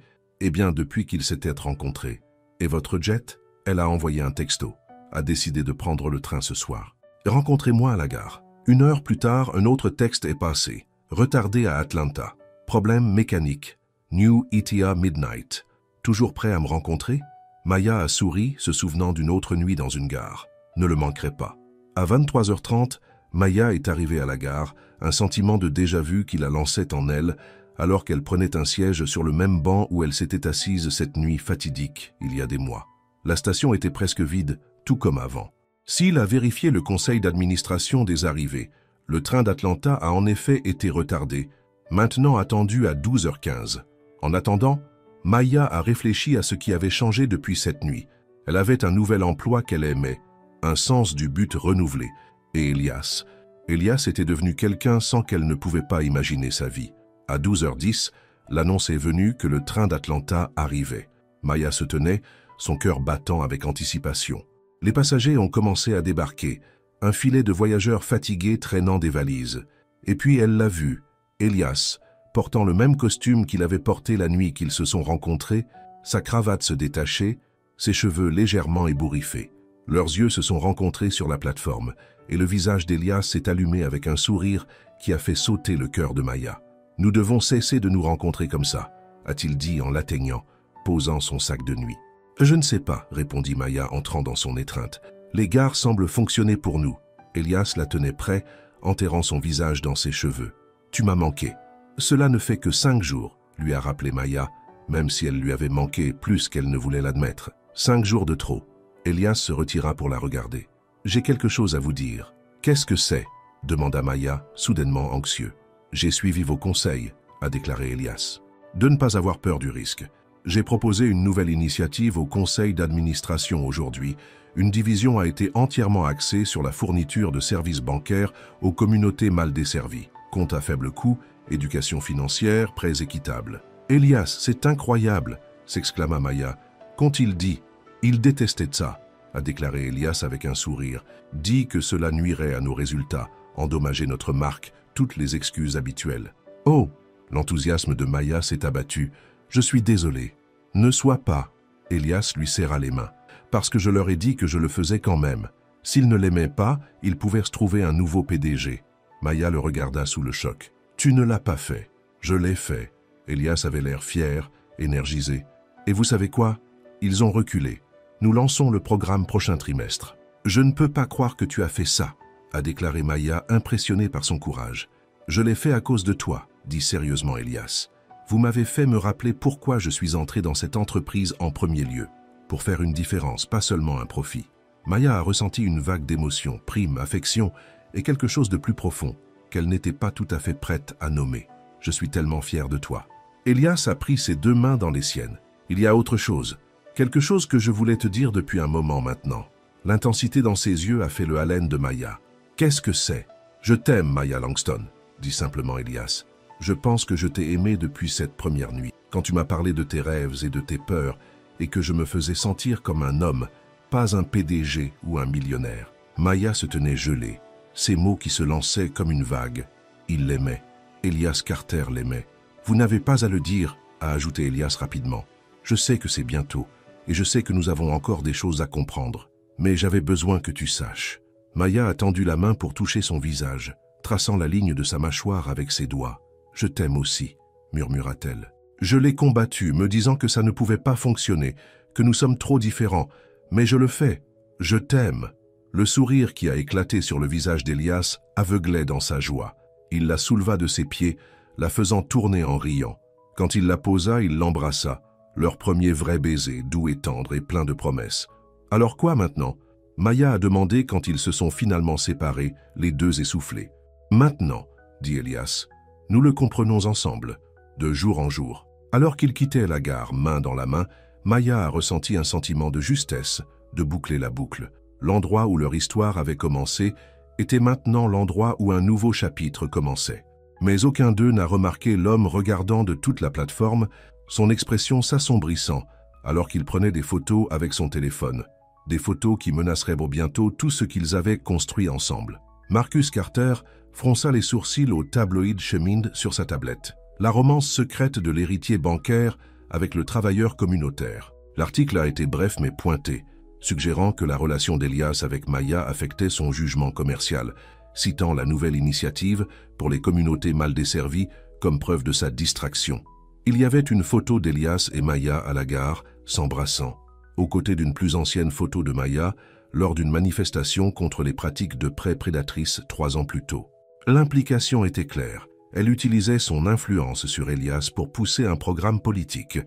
qu'ils s'étaient rencontrés. Et votre jet? Elle a envoyé un texto. A décidé de prendre le train ce soir. Rencontrez-moi à la gare. 1 heure plus tard, un autre texte est passé. Retardé à Atlanta. Problème mécanique. New ETA Midnight. Toujours prêt à me rencontrer? Maya a souri, se souvenant d'une autre nuit dans une gare. Ne le manquerai pas. À 23h30, Maya est arrivée à la gare, un sentiment de déjà-vu qui la lançait en elle, alors qu'elle prenait un siège sur le même banc où elle s'était assise cette nuit fatidique, il y a des mois. La station était presque vide, tout comme avant. S'il a vérifié le conseil d'administration des arrivées, le train d'Atlanta a en effet été retardé, maintenant attendu à 12h15. En attendant, Maya a réfléchi à ce qui avait changé depuis cette nuit. Elle avait un nouvel emploi qu'elle aimait, un sens du but renouvelé. Et Elias était devenu quelqu'un sans qu'elle ne pouvait pas imaginer sa vie. À 12h10, l'annonce est venue que le train d'Atlanta arrivait. Maya se tenait, son cœur battant avec anticipation. Les passagers ont commencé à débarquer, un filet de voyageurs fatigués traînant des valises. Et puis elle l'a vu, Elias, portant le même costume qu'il avait porté la nuit qu'ils se sont rencontrés, sa cravate se détachait, ses cheveux légèrement ébouriffés. Leurs yeux se sont rencontrés sur la plateforme, et le visage d'Elias s'est allumé avec un sourire qui a fait sauter le cœur de Maya. « Nous devons cesser de nous rencontrer comme ça », a-t-il dit en l'atteignant, posant son sac de nuit. « Je ne sais pas », répondit Maya entrant dans son étreinte. « Les gares semblent fonctionner pour nous. » Elias la tenait près, enterrant son visage dans ses cheveux. « Tu m'as manqué. »« Cela ne fait que 5 jours, » lui a rappelé Maya, même si elle lui avait manqué plus qu'elle ne voulait l'admettre. 5 jours de trop. Elias se retira pour la regarder. « J'ai quelque chose à vous dire. »« Qu'est-ce que c'est ?» demanda Maya, soudainement anxieux. « J'ai suivi vos conseils, » a déclaré Elias. « De ne pas avoir peur du risque. J'ai proposé une nouvelle initiative au conseil d'administration aujourd'hui. Une division a été entièrement axée sur la fourniture de services bancaires aux communautés mal desservies. Compte à faible coût, éducation financière, prêts équitables. »« Elias, c'est incroyable !» s'exclama Maya. « Qu'ont-ils dit ?»« Ils détestaient ça, » a déclaré Elias avec un sourire. « Dit que cela nuirait à nos résultats, endommager notre marque, toutes les excuses habituelles. »« Oh !» L'enthousiasme de Maya s'est abattu. « Je suis désolé. »« Ne sois pas. » Elias lui serra les mains. « Parce que je leur ai dit que je le faisais quand même. S'ils ne l'aimaient pas, ils pouvaient se trouver un nouveau PDG. » Maya le regarda sous le choc. « Tu ne l'as pas fait. Je l'ai fait. » Elias avait l'air fier, énergisé. « Et vous savez quoi? Ils ont reculé. Nous lançons le programme prochain trimestre. »« Je ne peux pas croire que tu as fait ça, » a déclaré Maya, impressionnée par son courage. « Je l'ai fait à cause de toi, » dit sérieusement Elias. « Vous m'avez fait me rappeler pourquoi je suis entré dans cette entreprise en premier lieu. Pour faire une différence, pas seulement un profit. » Maya a ressenti une vague d'émotion, prime, affection et quelque chose de plus profond qu'elle n'était pas tout à fait prête à nommer. « Je suis tellement fier de toi. » Elias a pris ses 2 mains dans les siennes. « Il y a autre chose. Quelque chose que je voulais te dire depuis un moment maintenant. » L'intensité dans ses yeux a fait le haleine de Maya. « Qu'est-ce que c'est? »« Je t'aime, Maya Langston, » dit simplement Elias. « Je pense que je t'ai aimé depuis cette première nuit, quand tu m'as parlé de tes rêves et de tes peurs, et que je me faisais sentir comme un homme, pas un PDG ou un millionnaire. » Maya se tenait gelée, ces mots qui se lançaient comme une vague. Il l'aimait. Elias Carter l'aimait. « Vous n'avez pas à le dire, » a ajouté Elias rapidement. « Je sais que c'est bientôt, et je sais que nous avons encore des choses à comprendre. Mais j'avais besoin que tu saches. » Maya a tendu la main pour toucher son visage, traçant la ligne de sa mâchoire avec ses doigts. Je t'aime aussi, murmura-t-elle. Je l'ai combattu, me disant que ça ne pouvait pas fonctionner, que nous sommes trop différents, mais je le fais. Je t'aime. Le sourire qui a éclaté sur le visage d'Elias aveuglait dans sa joie. Il la souleva de ses pieds, la faisant tourner en riant. Quand il la posa, il l'embrassa. Leur premier vrai baiser, doux et tendre et plein de promesses. Alors quoi maintenant? Maya a demandé quand ils se sont finalement séparés, les deux essoufflés. Maintenant, dit Elias, nous le comprenons ensemble, de jour en jour. Alors qu'ils quittaient la gare, main dans la main, Maya a ressenti un sentiment de justesse, de boucler la boucle. L'endroit où leur histoire avait commencé était maintenant l'endroit où un nouveau chapitre commençait. Mais aucun d'eux n'a remarqué l'homme regardant de toute la plateforme, son expression s'assombrissant, alors qu'il prenait des photos avec son téléphone. Des photos qui menaceraient bientôt tout ce qu'ils avaient construit ensemble. Marcus Carter fronça les sourcils au tabloïd Chemind sur sa tablette. La romance secrète de l'héritier bancaire avec le travailleur communautaire. L'article a été bref mais pointé, suggérant que la relation d'Elias avec Maya affectait son jugement commercial, citant la nouvelle initiative pour les communautés mal desservies comme preuve de sa distraction. Il y avait une photo d'Elias et Maya à la gare, s'embrassant, aux côtés d'une plus ancienne photo de Maya lors d'une manifestation contre les pratiques de prêt prédatrices 3 ans plus tôt. L'implication était claire. Elle utilisait son influence sur Elias pour pousser un programme politique.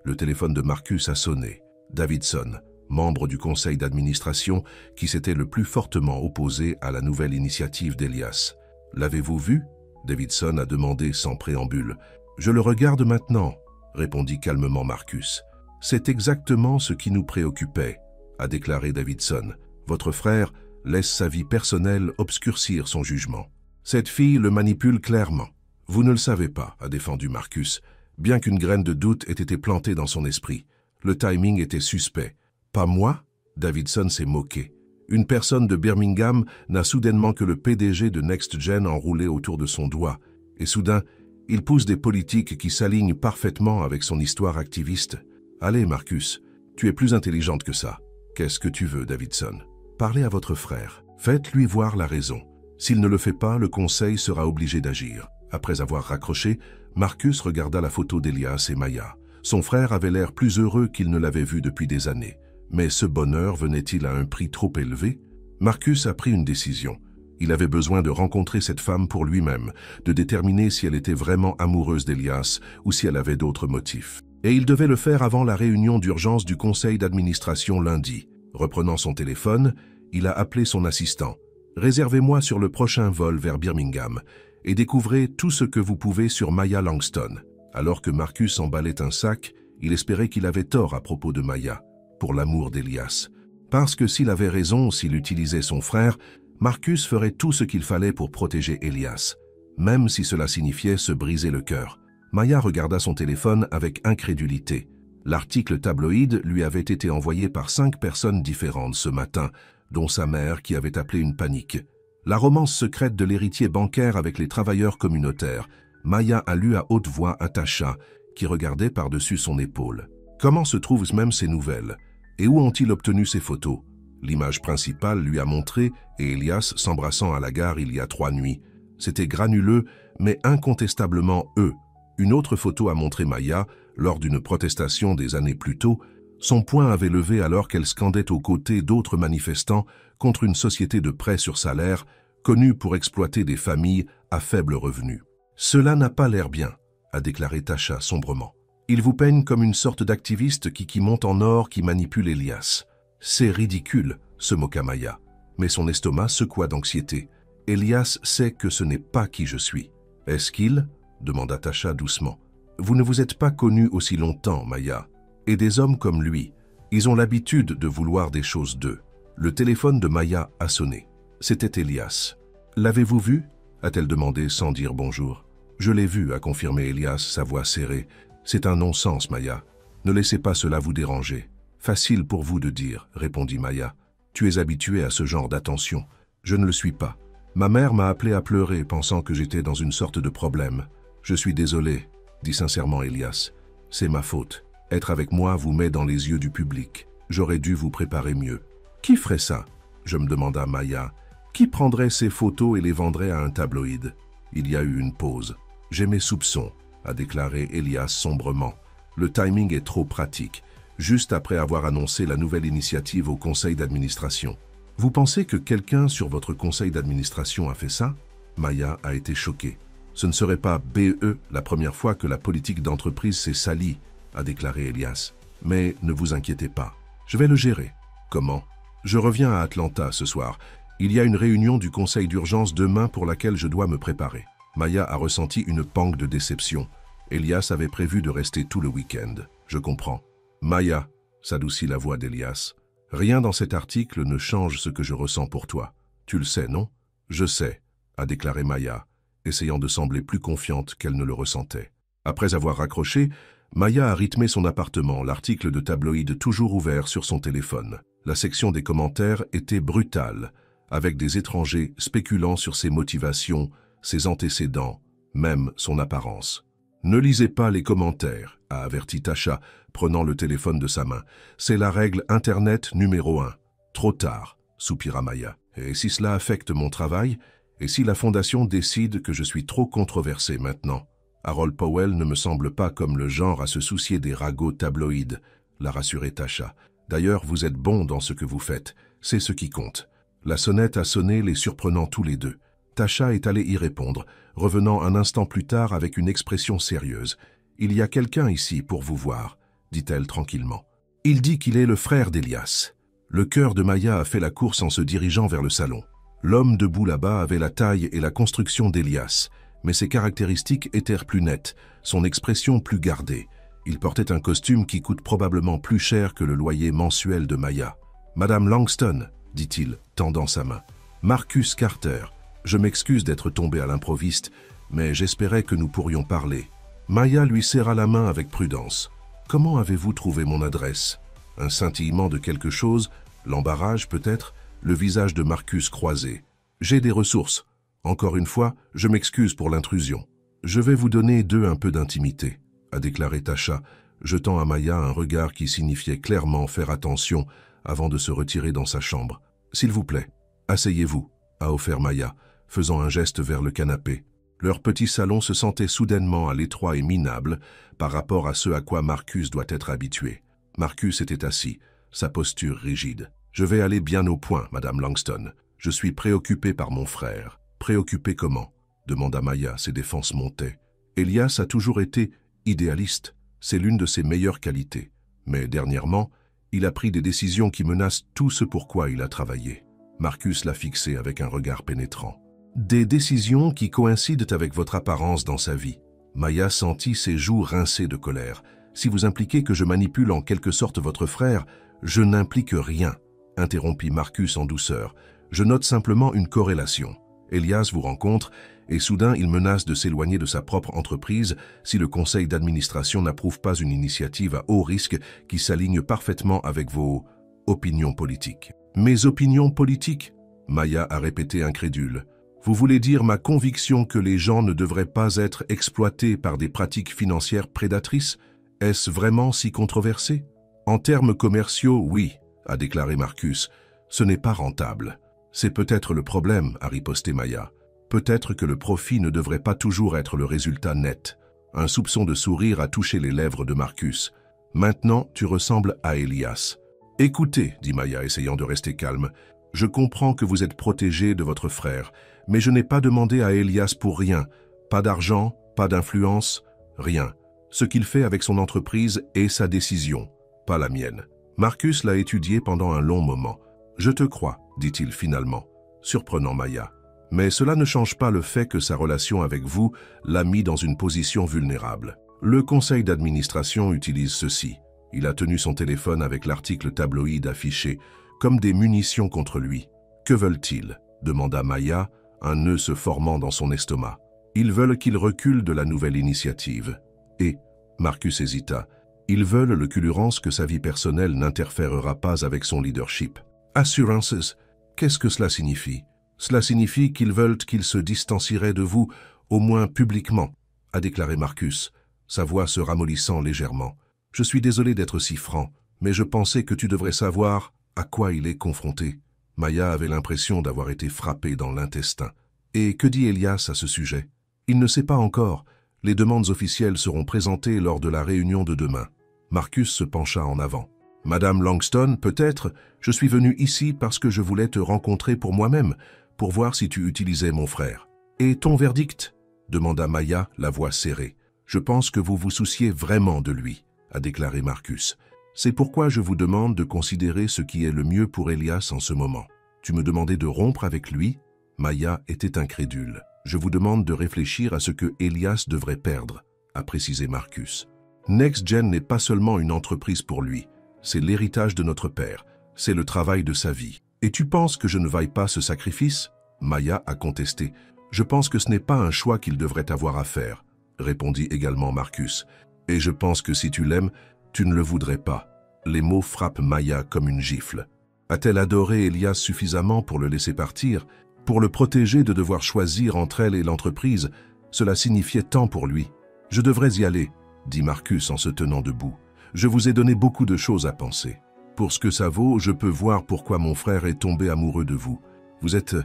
Le téléphone de Marcus a sonné. Davidson, membre du conseil d'administration qui s'était le plus fortement opposé à la nouvelle initiative d'Elias. « L'avez-vous vu » Davidson a demandé sans préambule. « Je le regarde maintenant » répondit calmement Marcus. « C'est exactement ce qui nous préoccupait » a déclaré Davidson. « Votre frère laisse sa vie personnelle obscurcir son jugement. Cette fille le manipule clairement. » « Vous ne le savez pas » a défendu Marcus, bien qu'une graine de doute ait été plantée dans son esprit. Le timing était suspect. « Pas moi » Davidson s'est moqué. Une personne de Birmingham n'a soudainement que le PDG de NextGen enroulé autour de son doigt. Et soudain, il pousse des politiques qui s'alignent parfaitement avec son histoire activiste. « Allez, Marcus, tu es plus intelligente que ça. Qu'est-ce que tu veux, Davidson? Parlez à votre frère. Faites-lui voir la raison. S'il ne le fait pas, le conseil sera obligé d'agir. » Après avoir raccroché, Marcus regarda la photo d'Elias et Maya. Son frère avait l'air plus heureux qu'il ne l'avait vu depuis des années. Mais ce bonheur venait-il à un prix trop élevé? Marcus a pris une décision. Il avait besoin de rencontrer cette femme pour lui-même, de déterminer si elle était vraiment amoureuse d'Elias ou si elle avait d'autres motifs. Et il devait le faire avant la réunion d'urgence du conseil d'administration lundi. Reprenant son téléphone, il a appelé son assistant. « Réservez-moi sur le prochain vol vers Birmingham et découvrez tout ce que vous pouvez sur Maya Langston. » Alors que Marcus emballait un sac, il espérait qu'il avait tort à propos de Maya, pour l'amour d'Elias. Parce que s'il avait raison, s'il utilisait son frère, Marcus ferait tout ce qu'il fallait pour protéger Elias, même si cela signifiait se briser le cœur. Maya regarda son téléphone avec incrédulité. L'article tabloïd lui avait été envoyé par 5 personnes différentes ce matin, dont sa mère qui avait appelé une panique. La romance secrète de l'héritier bancaire avec les travailleurs communautaires. Maya a lu à haute voix à Tasha, qui regardait par-dessus son épaule. Comment se trouvent même ces nouvelles? Et où ont-ils obtenu ces photos? L'image principale lui a montré et Elias s'embrassant à la gare il y a 3 nuits. C'était granuleux, mais incontestablement eux. Une autre photo a montré Maya, lors d'une protestation des années plus tôt. Son poing avait levé alors qu'elle scandait aux côtés d'autres manifestants contre une société de prêt sur salaire, connue pour exploiter des familles à faible revenu. « Cela n'a pas l'air bien », a déclaré Tasha sombrement. « Il vous peigne comme une sorte d'activiste qui monte en or, qui manipule Elias. »« C'est ridicule », se moqua Maya, mais son estomac secoua d'anxiété. « Elias sait que ce n'est pas qui je suis. »« Est-ce qu'il » demanda Tasha doucement. « Vous ne vous êtes pas connue aussi longtemps, Maya. Et des hommes comme lui, ils ont l'habitude de vouloir des choses d'eux. » Le téléphone de Maya a sonné. C'était Elias. « L'avez-vous vu » a-t-elle demandé sans dire bonjour. « Je l'ai vu » a confirmé Elias, sa voix serrée. « C'est un non-sens, Maya. Ne laissez pas cela vous déranger. »« Facile pour vous de dire, » répondit Maya. « Tu es habitué à ce genre d'attention. Je ne le suis pas. Ma mère m'a appelé à pleurer, pensant que j'étais dans une sorte de problème. Je suis désolé, » dit sincèrement Elias. « C'est ma faute. Être avec moi vous met dans les yeux du public. J'aurais dû vous préparer mieux. » « Qui ferait ça ?» je me demanda Maya. « Qui prendrait ces photos et les vendrait à un tabloïd ?» Il y a eu une pause. J'ai mes soupçons, a déclaré Elias sombrement. Le timing est trop pratique, juste après avoir annoncé la nouvelle initiative au conseil d'administration. Vous pensez que quelqu'un sur votre conseil d'administration a fait ça? Maya a été choquée. Ce ne serait pas BE la première fois que la politique d'entreprise s'est salie, a déclaré Elias. Mais ne vous inquiétez pas, je vais le gérer. Comment? Je reviens à Atlanta ce soir. Il y a une réunion du conseil d'urgence demain pour laquelle je dois me préparer. Maya a ressenti une pangue de déception. Elias avait prévu de rester tout le week-end. Je comprends. Maya, s'adoucit la voix d'Elias. Rien dans cet article ne change ce que je ressens pour toi. Tu le sais, non? Je sais, a déclaré Maya, essayant de sembler plus confiante qu'elle ne le ressentait. Après avoir raccroché, Maya a rythmé son appartement, l'article de tabloïd toujours ouvert sur son téléphone. La section des commentaires était brutale, avec des étrangers spéculant sur ses motivations, ses antécédents, même son apparence. « Ne lisez pas les commentaires », a averti Tasha, prenant le téléphone de sa main. « C'est la règle Internet numéro 1. » « Trop tard », soupira Maya. « Et si cela affecte mon travail? Et si la Fondation décide que je suis trop controversé maintenant ?» Harold Powell ne me semble pas comme le genre à se soucier des ragots tabloïds, l'a rassuré Tasha. D'ailleurs, vous êtes bon dans ce que vous faites. C'est ce qui compte. La sonnette a sonné, les surprenant tous les deux. Tasha est allée y répondre, revenant un instant plus tard avec une expression sérieuse. « Il y a quelqu'un ici pour vous voir », dit-elle tranquillement. « Il dit qu'il est le frère d'Elias. » Le cœur de Maya a fait la course en se dirigeant vers le salon. L'homme debout là-bas avait la taille et la construction d'Elias, mais ses caractéristiques étaient plus nettes, son expression plus gardée. Il portait un costume qui coûte probablement plus cher que le loyer mensuel de Maya. « Madame Langston », dit-il, tendant sa main. « Marcus Carter. Je m'excuse d'être tombé à l'improviste, mais j'espérais que nous pourrions parler. » Maya lui serra la main avec prudence. « Comment avez-vous trouvé mon adresse ?» Un scintillement de quelque chose, l'embarras peut-être, le visage de Marcus croisé. « J'ai des ressources. Encore une fois, je m'excuse pour l'intrusion. Je vais vous donner un peu d'intimité, » a déclaré Tasha, jetant à Maya un regard qui signifiait clairement faire attention avant de se retirer dans sa chambre. « S'il vous plaît, asseyez-vous, » a offert Maya, faisant un geste vers le canapé. Leur petit salon se sentait soudainement à l'étroit et minable par rapport à ce à quoi Marcus doit être habitué. Marcus était assis, sa posture rigide. « Je vais aller bien au point, Madame Langston. Je suis préoccupé par mon frère. »« Préoccupé comment ?» demanda Maya, ses défenses montaient. Elias a toujours été idéaliste, c'est l'une de ses meilleures qualités. Mais dernièrement, il a pris des décisions qui menacent tout ce pour quoi il a travaillé. Marcus l'a fixé avec un regard pénétrant. Des décisions qui coïncident avec votre apparence dans sa vie. Maya sentit ses joues rincées de colère. Si vous impliquez que je manipule en quelque sorte votre frère, je n'implique rien, interrompit Marcus en douceur. Je note simplement une corrélation. Elias vous rencontre et soudain il menace de s'éloigner de sa propre entreprise si le conseil d'administration n'approuve pas une initiative à haut risque qui s'aligne parfaitement avec vos opinions politiques. Mes opinions politiques? Maya a répété incrédule. Vous voulez dire ma conviction que les gens ne devraient pas être exploités par des pratiques financières prédatrices? Est-ce vraiment si controversé? En termes commerciaux, oui, a déclaré Marcus. Ce n'est pas rentable. C'est peut-être le problème, a riposté Maya. Peut-être que le profit ne devrait pas toujours être le résultat net. Un soupçon de sourire a touché les lèvres de Marcus. Maintenant, tu ressembles à Elias. Écoutez, dit Maya, essayant de rester calme, je comprends que vous êtes protégé de votre frère, mais je n'ai pas demandé à Elias pour rien. Pas d'argent, pas d'influence, rien. Ce qu'il fait avec son entreprise est sa décision, pas la mienne. Marcus l'a étudié pendant un long moment. Je te crois, dit-il finalement, surprenant Maya. Mais cela ne change pas le fait que sa relation avec vous l'a mis dans une position vulnérable. Le conseil d'administration utilise ceci. Il a tenu son téléphone avec l'article tabloïd affiché, comme des munitions contre lui. Que veulent-ils? Demanda Maya, un nœud se formant dans son estomac. Ils veulent qu'il recule de la nouvelle initiative. Et, Marcus hésita, ils veulent l'occurrence que sa vie personnelle n'interférera pas avec son leadership. Assurances, qu'est-ce que cela signifie? Cela signifie qu'ils veulent qu'il se distancierait de vous, au moins publiquement, a déclaré Marcus, sa voix se ramollissant légèrement. Je suis désolé d'être si franc, mais je pensais que tu devrais savoir à quoi il est confronté. Maya avait l'impression d'avoir été frappée dans l'intestin. Et que dit Elias à ce sujet? Il ne sait pas encore, Les demandes officielles seront présentées lors de la réunion de demain. Marcus se pencha en avant. Madame Langston, peut-être, je suis venu ici parce que je voulais te rencontrer pour moi-même, pour voir si tu utilisais mon frère. Et ton verdict? Demanda Maya, la voix serrée. Je pense que vous vous souciez vraiment de lui, a déclaré Marcus. C'est pourquoi je vous demande de considérer ce qui est le mieux pour Elias en ce moment. Tu me demandais de rompre avec lui? Maya était incrédule. Je vous demande de réfléchir à ce que Elias devrait perdre, a précisé Marcus. NextGen n'est pas seulement une entreprise pour lui, c'est l'héritage de notre père, c'est le travail de sa vie. Et tu penses que je ne vaille pas ce sacrifice? Maya a contesté. Je pense que ce n'est pas un choix qu'il devrait avoir à faire, répondit également Marcus. Et je pense que si tu l'aimes, tu ne le voudrais pas. Les mots frappent Maya comme une gifle. A-t-elle adoré Elias suffisamment pour le laisser partir? Pour le protéger de devoir choisir entre elle et l'entreprise, cela signifiait tant pour lui. Je devrais y aller, dit Marcus en se tenant debout. Je vous ai donné beaucoup de choses à penser. Pour ce que ça vaut, je peux voir pourquoi mon frère est tombé amoureux de vous. Vous êtes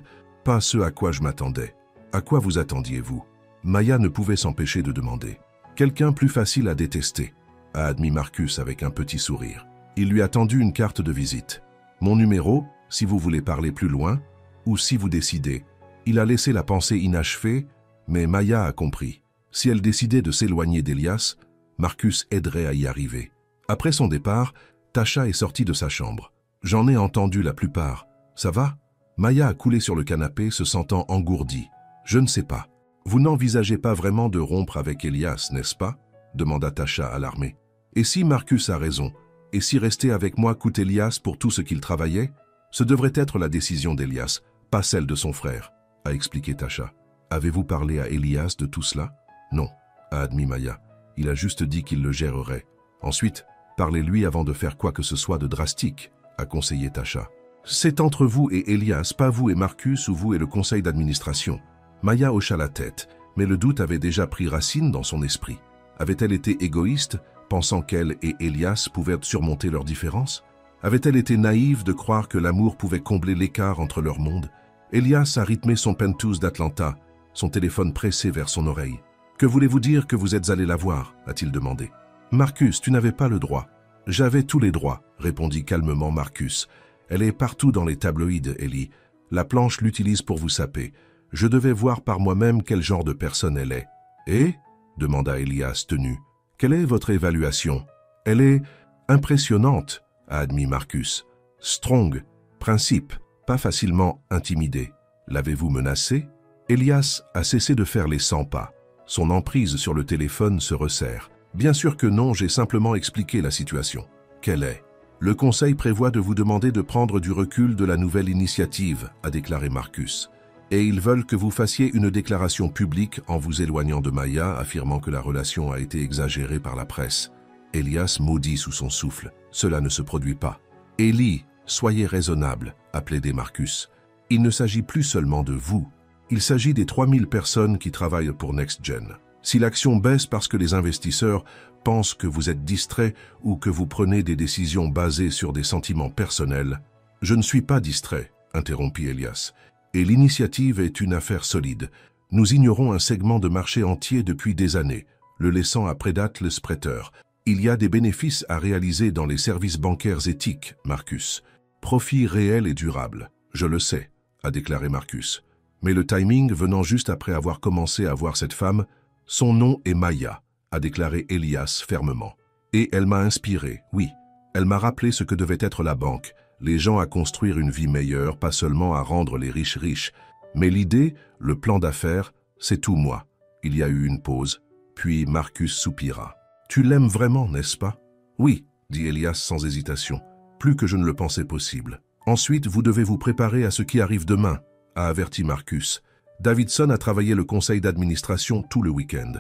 pas ce à quoi je m'attendais. À quoi vous attendiez-vous? Maya ne pouvait s'empêcher de demander. Quelqu'un plus facile à détester, a admis Marcus avec un petit sourire. Il lui a tendu une carte de visite. Mon numéro, si vous voulez parler plus loin, ou si vous décidez. Il a laissé la pensée inachevée, mais Maya a compris. Si elle décidait de s'éloigner d'Elias, Marcus aiderait à y arriver. Après son départ, Tasha est sortie de sa chambre. J'en ai entendu la plupart. Ça va? Maya a coulé sur le canapé, se sentant engourdie. Je ne sais pas. Vous n'envisagez pas vraiment de rompre avec Elias, n'est-ce pas? Demanda Tasha alarmée. Et si Marcus a raison? Et si rester avec moi coûte Elias pour tout ce qu'il travaillait? Ce devrait être la décision d'Elias, pas celle de son frère, a expliqué Tasha. Avez-vous parlé à Elias de tout cela? Non, a admis Maya. Il a juste dit qu'il le gérerait. Ensuite, parlez-lui avant de faire quoi que ce soit de drastique, a conseillé Tasha. C'est entre vous et Elias, pas vous et Marcus ou vous et le conseil d'administration. Maya hocha la tête, mais le doute avait déjà pris racine dans son esprit. Avait-elle été égoïste, pensant qu'elle et Elias pouvaient surmonter leurs différences? Avait-elle été naïve de croire que l'amour pouvait combler l'écart entre leurs mondes? Elias a rythmé son penthouse d'Atlanta, son téléphone pressé vers son oreille. « Que voulez-vous dire que vous êtes allé la voir » a-t-il demandé. « Marcus, tu n'avais pas le droit. »« J'avais tous les droits, » répondit calmement Marcus. « Elle est partout dans les tabloïds, Ellie. La planche l'utilise pour vous saper. Je devais voir par moi-même quel genre de personne elle est. »« Et » demanda Elias tenu. « Quelle est votre évaluation ?»« Elle est impressionnante, » a admis Marcus. « Strong, principe, pas facilement intimidé. L'avez-vous menacé ?» Elias a cessé de faire les 100 pas. Son emprise sur le téléphone se resserre. « Bien sûr que non, j'ai simplement expliqué la situation. »« Quelle est ?»« Le conseil prévoit de vous demander de prendre du recul de la nouvelle initiative, » a déclaré Marcus. « Et ils veulent que vous fassiez une déclaration publique en vous éloignant de Maya, affirmant que la relation a été exagérée par la presse. » Elias maudit sous son souffle. « Cela ne se produit pas. »« Ellie, soyez raisonnable, » a plaidé Marcus. « Il ne s'agit plus seulement de vous. Il s'agit des 3000 personnes qui travaillent pour NextGen. Si l'action baisse parce que les investisseurs pensent que vous êtes distrait ou que vous prenez des décisions basées sur des sentiments personnels, je ne suis pas distrait, interrompit Elias. Et l'initiative est une affaire solide. Nous ignorons un segment de marché entier depuis des années, le laissant à Predatle Spreter. Il y a des bénéfices à réaliser dans les services bancaires éthiques, Marcus. Profit réel et durable. Je le sais, a déclaré Marcus. Mais le timing venant juste après avoir commencé à voir cette femme, son nom est Maya, a déclaré Elias fermement. Et elle m'a inspiré, oui. Elle m'a rappelé ce que devait être la banque, les gens à construire une vie meilleure, pas seulement à rendre les riches riches. Mais l'idée, le plan d'affaires, c'est tout moi. Il y a eu une pause, puis Marcus soupira. Tu l'aimes vraiment, n'est-ce pas? Oui, dit Elias sans hésitation, plus que je ne le pensais possible. Ensuite, vous devez vous préparer à ce qui arrive demain, a averti Marcus. Davidson a travaillé le conseil d'administration tout le week-end.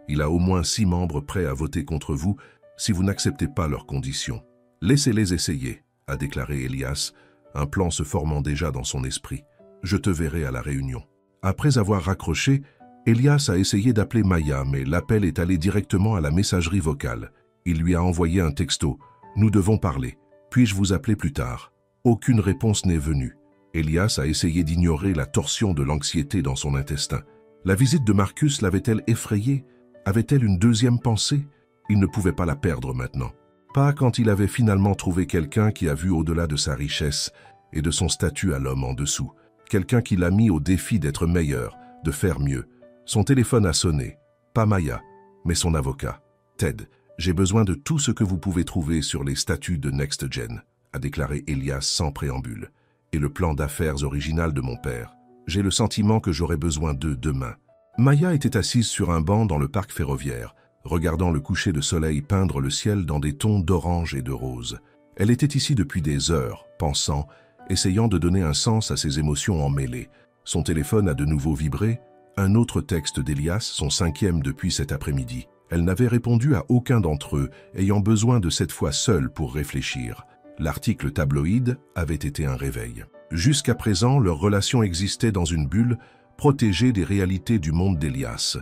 Il a au moins 6 membres prêts à voter contre vous si vous n'acceptez pas leurs conditions. Laissez-les essayer, a déclaré Elias, un plan se formant déjà dans son esprit. Je te verrai à la réunion. Après avoir raccroché, Elias a essayé d'appeler Maya, mais l'appel est allé directement à la messagerie vocale. Il lui a envoyé un texto. « Nous devons parler. Puis-je vous appeler plus tard ?» Aucune réponse n'est venue. Elias a essayé d'ignorer la torsion de l'anxiété dans son intestin. La visite de Marcus l'avait-elle effrayé? Avait-elle une deuxième pensée? Il ne pouvait pas la perdre maintenant. Pas quand il avait finalement trouvé quelqu'un qui a vu au-delà de sa richesse et de son statut à l'homme en dessous. Quelqu'un qui l'a mis au défi d'être meilleur, de faire mieux. Son téléphone a sonné. Pas Maya, mais son avocat. Ted, j'ai besoin de tout ce que vous pouvez trouver sur les statuts de NextGen, a déclaré Elias sans préambule. Et le plan d'affaires original de mon père. J'ai le sentiment que j'aurai besoin d'eux demain. Maya était assise sur un banc dans le parc ferroviaire, regardant le coucher de soleil peindre le ciel dans des tons d'orange et de rose. Elle était ici depuis des heures, pensant, essayant de donner un sens à ses émotions emmêlées. Son téléphone a de nouveau vibré, un autre texte d'Elias, son 5e depuis cet après-midi. Elle n'avait répondu à aucun d'entre eux, ayant besoin de cette fois seule pour réfléchir. L'article tabloïd avait été un réveil. Jusqu'à présent, leur relation existait dans une bulle, protégée des réalités du monde d'Elias.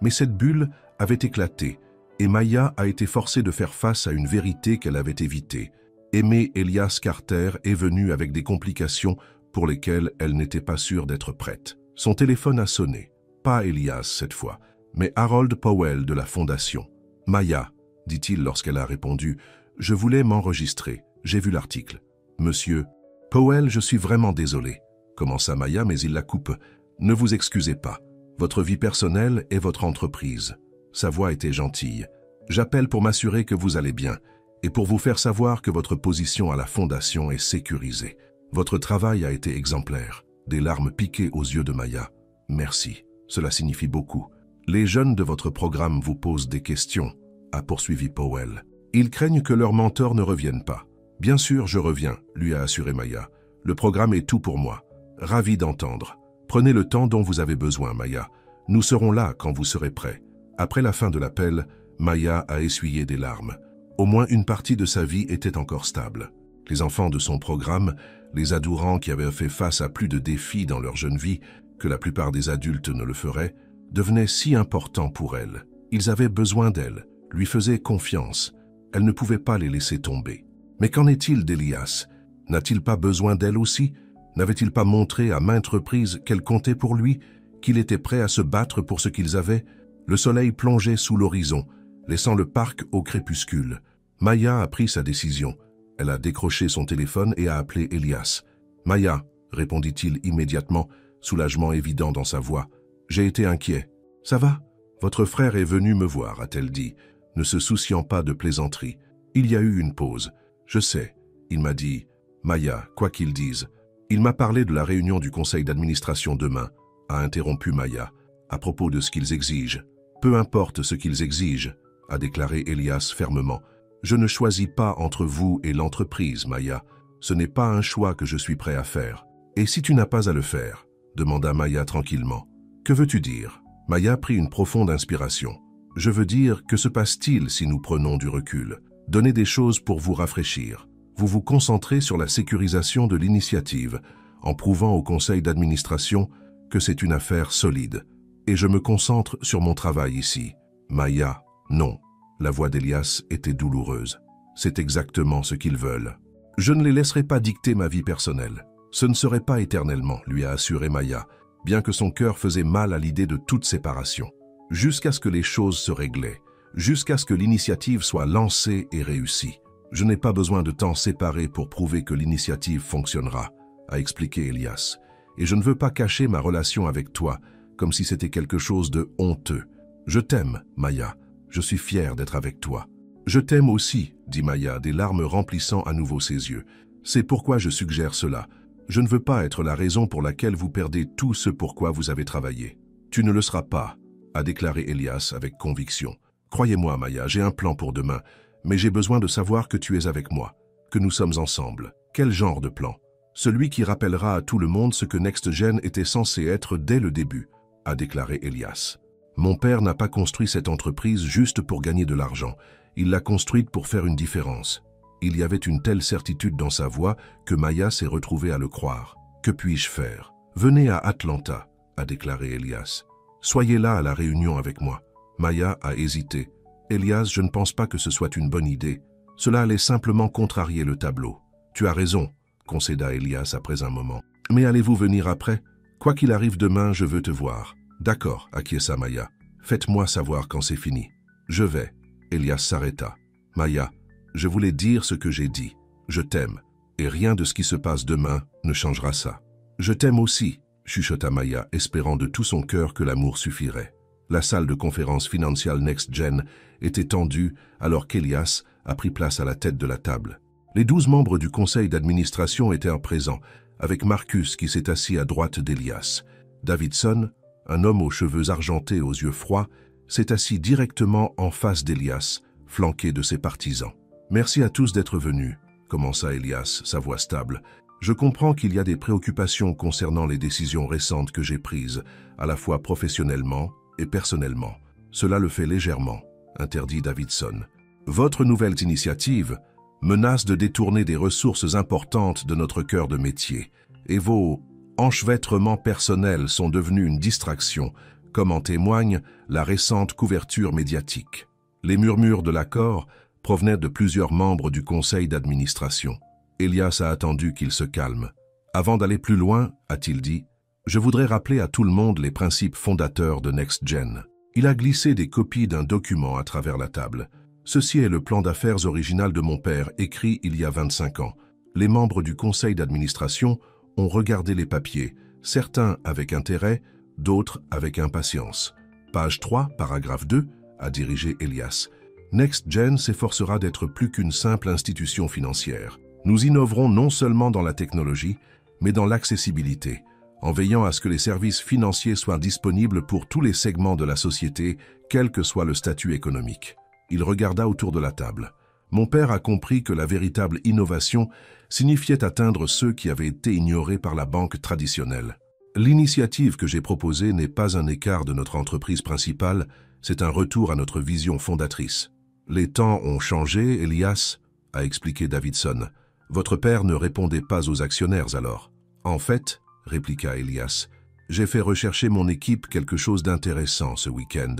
Mais cette bulle avait éclaté, et Maya a été forcée de faire face à une vérité qu'elle avait évitée. Aimer Elias Carter est venue avec des complications pour lesquelles elle n'était pas sûre d'être prête. Son téléphone a sonné. Pas Elias cette fois, mais Harold Powell de la Fondation. « Maya, dit-il lorsqu'elle a répondu, « je voulais m'enregistrer. J'ai vu l'article. »« Monsieur, Powell, je suis vraiment désolé. » commença Maya, mais il la coupe. « Ne vous excusez pas. Votre vie personnelle est votre entreprise. » Sa voix était gentille. « J'appelle pour m'assurer que vous allez bien et pour vous faire savoir que votre position à la Fondation est sécurisée. Votre travail a été exemplaire. » Des larmes piquaient aux yeux de Maya. « Merci. Cela signifie beaucoup. Les jeunes de votre programme vous posent des questions, » a poursuivi Powell. « Ils craignent que leur mentor ne revienne pas. »« Bien sûr, je reviens, » lui a assuré Maya. « Le programme est tout pour moi. Ravi d'entendre. Prenez le temps dont vous avez besoin, Maya. Nous serons là quand vous serez prêts. » Après la fin de l'appel, Maya a essuyé des larmes. Au moins une partie de sa vie était encore stable. Les enfants de son programme, les adorants qui avaient fait face à plus de défis dans leur jeune vie que la plupart des adultes ne le feraient, devenaient si importants pour elle. Ils avaient besoin d'elle, lui faisaient confiance. Elle ne pouvait pas les laisser tomber. Mais qu'en est-il d'Elias? N'a-t-il pas besoin d'elle aussi? N'avait-il pas montré à maintes reprises qu'elle comptait pour lui, qu'il était prêt à se battre pour ce qu'ils avaient? Le soleil plongeait sous l'horizon, laissant le parc au crépuscule. Maya a pris sa décision. Elle a décroché son téléphone et a appelé Elias. « Maya, » répondit-il immédiatement, soulagement évident dans sa voix. « J'ai été inquiet. »« Ça va? Votre frère est venu me voir, » a-t-elle dit, ne se souciant pas de plaisanterie. Il y a eu une pause. « Je sais. » Il m'a dit. « Maya, quoi qu'il dise. » Il m'a parlé de la réunion du conseil d'administration demain, a interrompu Maya, à propos de ce qu'ils exigent. « Peu importe ce qu'ils exigent, » a déclaré Elias fermement. « Je ne choisis pas entre vous et l'entreprise, Maya. Ce n'est pas un choix que je suis prêt à faire. »« Et si tu n'as pas à le faire ?» demanda Maya tranquillement. « Que veux-tu dire ?» Maya prit une profonde inspiration. « Je veux dire, que se passe-t-il si nous prenons du recul? Donnez des choses pour vous rafraîchir. Vous vous concentrez sur la sécurisation de l'initiative, en prouvant au conseil d'administration que c'est une affaire solide. Et je me concentre sur mon travail ici. » Maya, non. La voix d'Elias était douloureuse. C'est exactement ce qu'ils veulent. « Je ne les laisserai pas dicter ma vie personnelle. Ce ne serait pas éternellement, » lui a assuré Maya, bien que son cœur faisait mal à l'idée de toute séparation. Jusqu'à ce que les choses se réglaient, jusqu'à ce que l'initiative soit lancée et réussie. Je n'ai pas besoin de temps séparé pour prouver que l'initiative fonctionnera, a expliqué Elias. Et je ne veux pas cacher ma relation avec toi, comme si c'était quelque chose de honteux. Je t'aime, Maya. Je suis fier d'être avec toi. Je t'aime aussi, dit Maya, des larmes remplissant à nouveau ses yeux. C'est pourquoi je suggère cela. Je ne veux pas être la raison pour laquelle vous perdez tout ce pourquoi vous avez travaillé. Tu ne le seras pas, a déclaré Elias avec conviction. Croyez-moi, Maya, j'ai un plan pour demain, mais j'ai besoin de savoir que tu es avec moi, que nous sommes ensemble. Quel genre de plan? Celui qui rappellera à tout le monde ce que NextGen était censé être dès le début, a déclaré Elias. Mon père n'a pas construit cette entreprise juste pour gagner de l'argent. Il l'a construite pour faire une différence. Il y avait une telle certitude dans sa voix que Maya s'est retrouvée à le croire. Que puis-je faire? Venez à Atlanta, a déclaré Elias. Soyez là à la réunion avec moi. Maya a hésité. Elias, je ne pense pas que ce soit une bonne idée. Cela allait simplement contrarier le tableau. Tu as raison, concéda Elias après un moment. Mais allez-vous venir après? Quoi qu'il arrive demain, je veux te voir. D'accord, acquiesça Maya. Faites-moi savoir quand c'est fini. Je vais. Elias s'arrêta. Maya, je voulais dire ce que j'ai dit. Je t'aime. Et rien de ce qui se passe demain ne changera ça. Je t'aime aussi, chuchota Maya, espérant de tout son cœur que l'amour suffirait. La salle de conférence Financial Next Gen était tendue alors qu'Elias a pris place à la tête de la table. Les 12 membres du conseil d'administration étaient présents, avec Marcus qui s'est assis à droite d'Elias. Davidson, un homme aux cheveux argentés et aux yeux froids, s'est assis directement en face d'Elias, flanqué de ses partisans. « Merci à tous d'être venus », commença Elias, sa voix stable. « Je comprends qu'il y a des préoccupations concernant les décisions récentes que j'ai prises, à la fois professionnellement et personnellement. Cela le fait légèrement, interdit Davidson. Votre nouvelle initiative menace de détourner des ressources importantes de notre cœur de métier, et vos enchevêtrements personnels sont devenus une distraction, comme en témoigne la récente couverture médiatique. Les murmures de l'accord provenaient de plusieurs membres du conseil d'administration. Elias a attendu qu'il se calme. Avant d'aller plus loin, a-t-il dit, je voudrais rappeler à tout le monde les principes fondateurs de NextGen. Il a glissé des copies d'un document à travers la table. Ceci est le plan d'affaires original de mon père, écrit il y a 25 ans. Les membres du conseil d'administration ont regardé les papiers, certains avec intérêt, d'autres avec impatience. Page 3, paragraphe 2, a dirigé Elias. NextGen s'efforcera d'être plus qu'une simple institution financière. Nous innoverons non seulement dans la technologie, mais dans l'accessibilité, en veillant à ce que les services financiers soient disponibles pour tous les segments de la société, quel que soit le statut économique. Il regarda autour de la table. Mon père a compris que la véritable innovation signifiait atteindre ceux qui avaient été ignorés par la banque traditionnelle. L'initiative que j'ai proposée n'est pas un écart de notre entreprise principale, c'est un retour à notre vision fondatrice. Les temps ont changé, Elias, a expliqué Davidson. Votre père ne répondait pas aux actionnaires alors. En fait, répliqua Elias, j'ai fait rechercher mon équipe quelque chose d'intéressant ce week-end.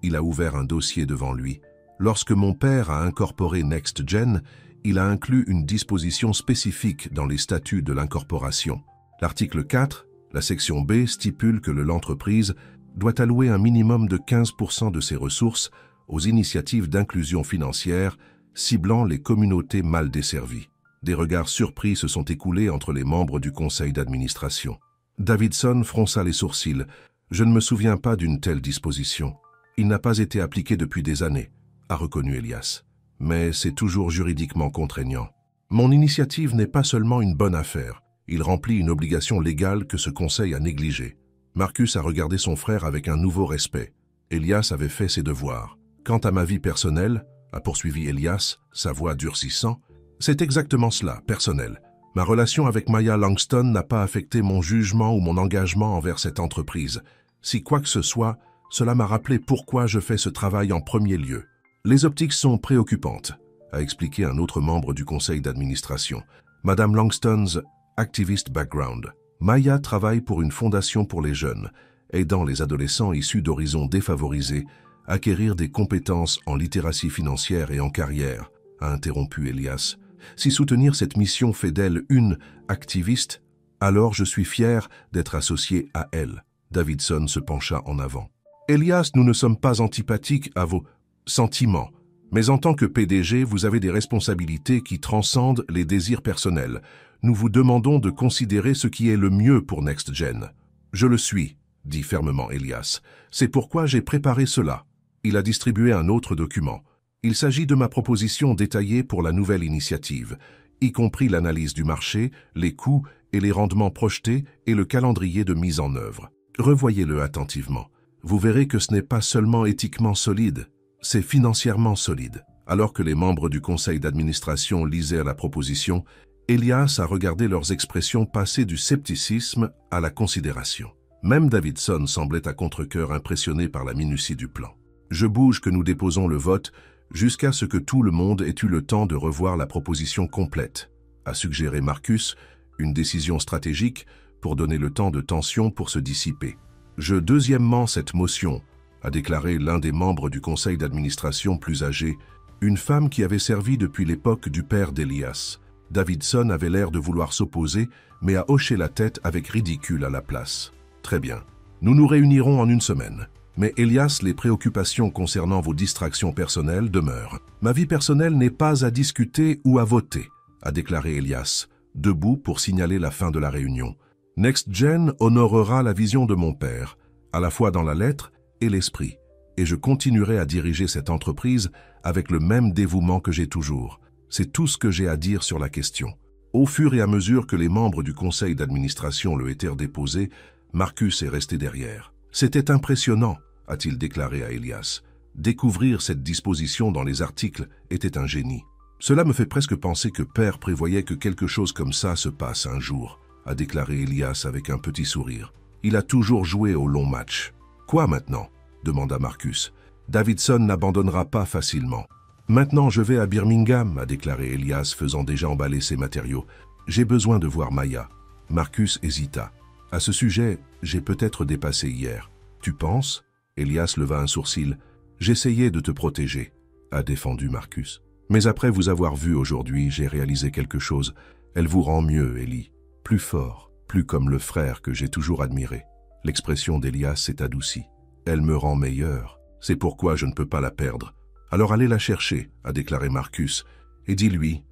Il a ouvert un dossier devant lui. Lorsque mon père a incorporé NextGen, il a inclus une disposition spécifique dans les statuts de l'incorporation. L'article 4, la section B, stipule que l'entreprise doit allouer un minimum de 15% de ses ressources aux initiatives d'inclusion financière ciblant les communautés mal desservies. Des regards surpris se sont écoulés entre les membres du conseil d'administration. Davidson fronça les sourcils. « Je ne me souviens pas d'une telle disposition. Il n'a pas été appliqué depuis des années, » a reconnu Elias. « Mais c'est toujours juridiquement contraignant. Mon initiative n'est pas seulement une bonne affaire. Il remplit une obligation légale que ce conseil a négligée. » Marcus a regardé son frère avec un nouveau respect. Elias avait fait ses devoirs. « Quant à ma vie personnelle, » a poursuivi Elias, sa voix durcissant, « c'est exactement cela, personnel. Ma relation avec Maya Langston n'a pas affecté mon jugement ou mon engagement envers cette entreprise. Si quoi que ce soit, cela m'a rappelé pourquoi je fais ce travail en premier lieu. Les optiques sont préoccupantes, a expliqué un autre membre du conseil d'administration. Madame Langston's activist background. Maya travaille pour une fondation pour les jeunes, aidant les adolescents issus d'horizons défavorisés à acquérir des compétences en littératie financière et en carrière, a interrompu Elias. Si soutenir cette mission fait d'elle une activiste, alors je suis fier d'être associé à elle. Davidson se pencha en avant. Elias, nous ne sommes pas antipathiques à vos sentiments, mais en tant que PDG, vous avez des responsabilités qui transcendent les désirs personnels. Nous vous demandons de considérer ce qui est le mieux pour NextGen. Je le suis, dit fermement Elias. C'est pourquoi j'ai préparé cela. Il a distribué un autre document. Il s'agit de ma proposition détaillée pour la nouvelle initiative, y compris l'analyse du marché, les coûts et les rendements projetés et le calendrier de mise en œuvre. Revoyez-le attentivement. Vous verrez que ce n'est pas seulement éthiquement solide, c'est financièrement solide. Alors que les membres du conseil d'administration lisaient la proposition, Elias a regardé leurs expressions passer du scepticisme à la considération. Même Davidson semblait à contre-cœur impressionné par la minutie du plan. « Je bouge que nous déposons le vote jusqu'à ce que tout le monde ait eu le temps de revoir la proposition complète, a suggéré Marcus, une décision stratégique pour donner le temps de tension pour se dissiper. Je deuxièmement cette motion, a déclaré l'un des membres du conseil d'administration plus âgé, une femme qui avait servi depuis l'époque du père d'Elias. Davidson avait l'air de vouloir s'opposer, mais a hoché la tête avec ridicule à la place. Très bien. Nous nous réunirons en une semaine. Mais Elias, les préoccupations concernant vos distractions personnelles demeurent. Ma vie personnelle n'est pas à discuter ou à voter, a déclaré Elias, debout pour signaler la fin de la réunion. NextGen honorera la vision de mon père, à la fois dans la lettre et l'esprit, et je continuerai à diriger cette entreprise avec le même dévouement que j'ai toujours. C'est tout ce que j'ai à dire sur la question. Au fur et à mesure que les membres du conseil d'administration le étaient déposés, Marcus est resté derrière. C'était impressionnant, a-t-il déclaré à Elias. Découvrir cette disposition dans les articles était un génie. Cela me fait presque penser que Père prévoyait que quelque chose comme ça se passe un jour, a déclaré Elias avec un petit sourire. Il a toujours joué au long match. Quoi maintenant? Demanda Marcus. Davidson n'abandonnera pas facilement. Maintenant je vais à Birmingham, a déclaré Elias faisant déjà emballer ses matériaux. J'ai besoin de voir Maya. Marcus hésita. À ce sujet, j'ai peut-être dépassé hier. Tu penses? Elias leva un sourcil. J'essayais de te protéger, a défendu Marcus. Mais après vous avoir vu aujourd'hui, j'ai réalisé quelque chose. Elle vous rend mieux, Ellie. Plus fort, plus comme le frère que j'ai toujours admiré. L'expression d'Elias s'est adoucie. Elle me rend meilleur. C'est pourquoi je ne peux pas la perdre. Alors allez la chercher, a déclaré Marcus. Et dis-lui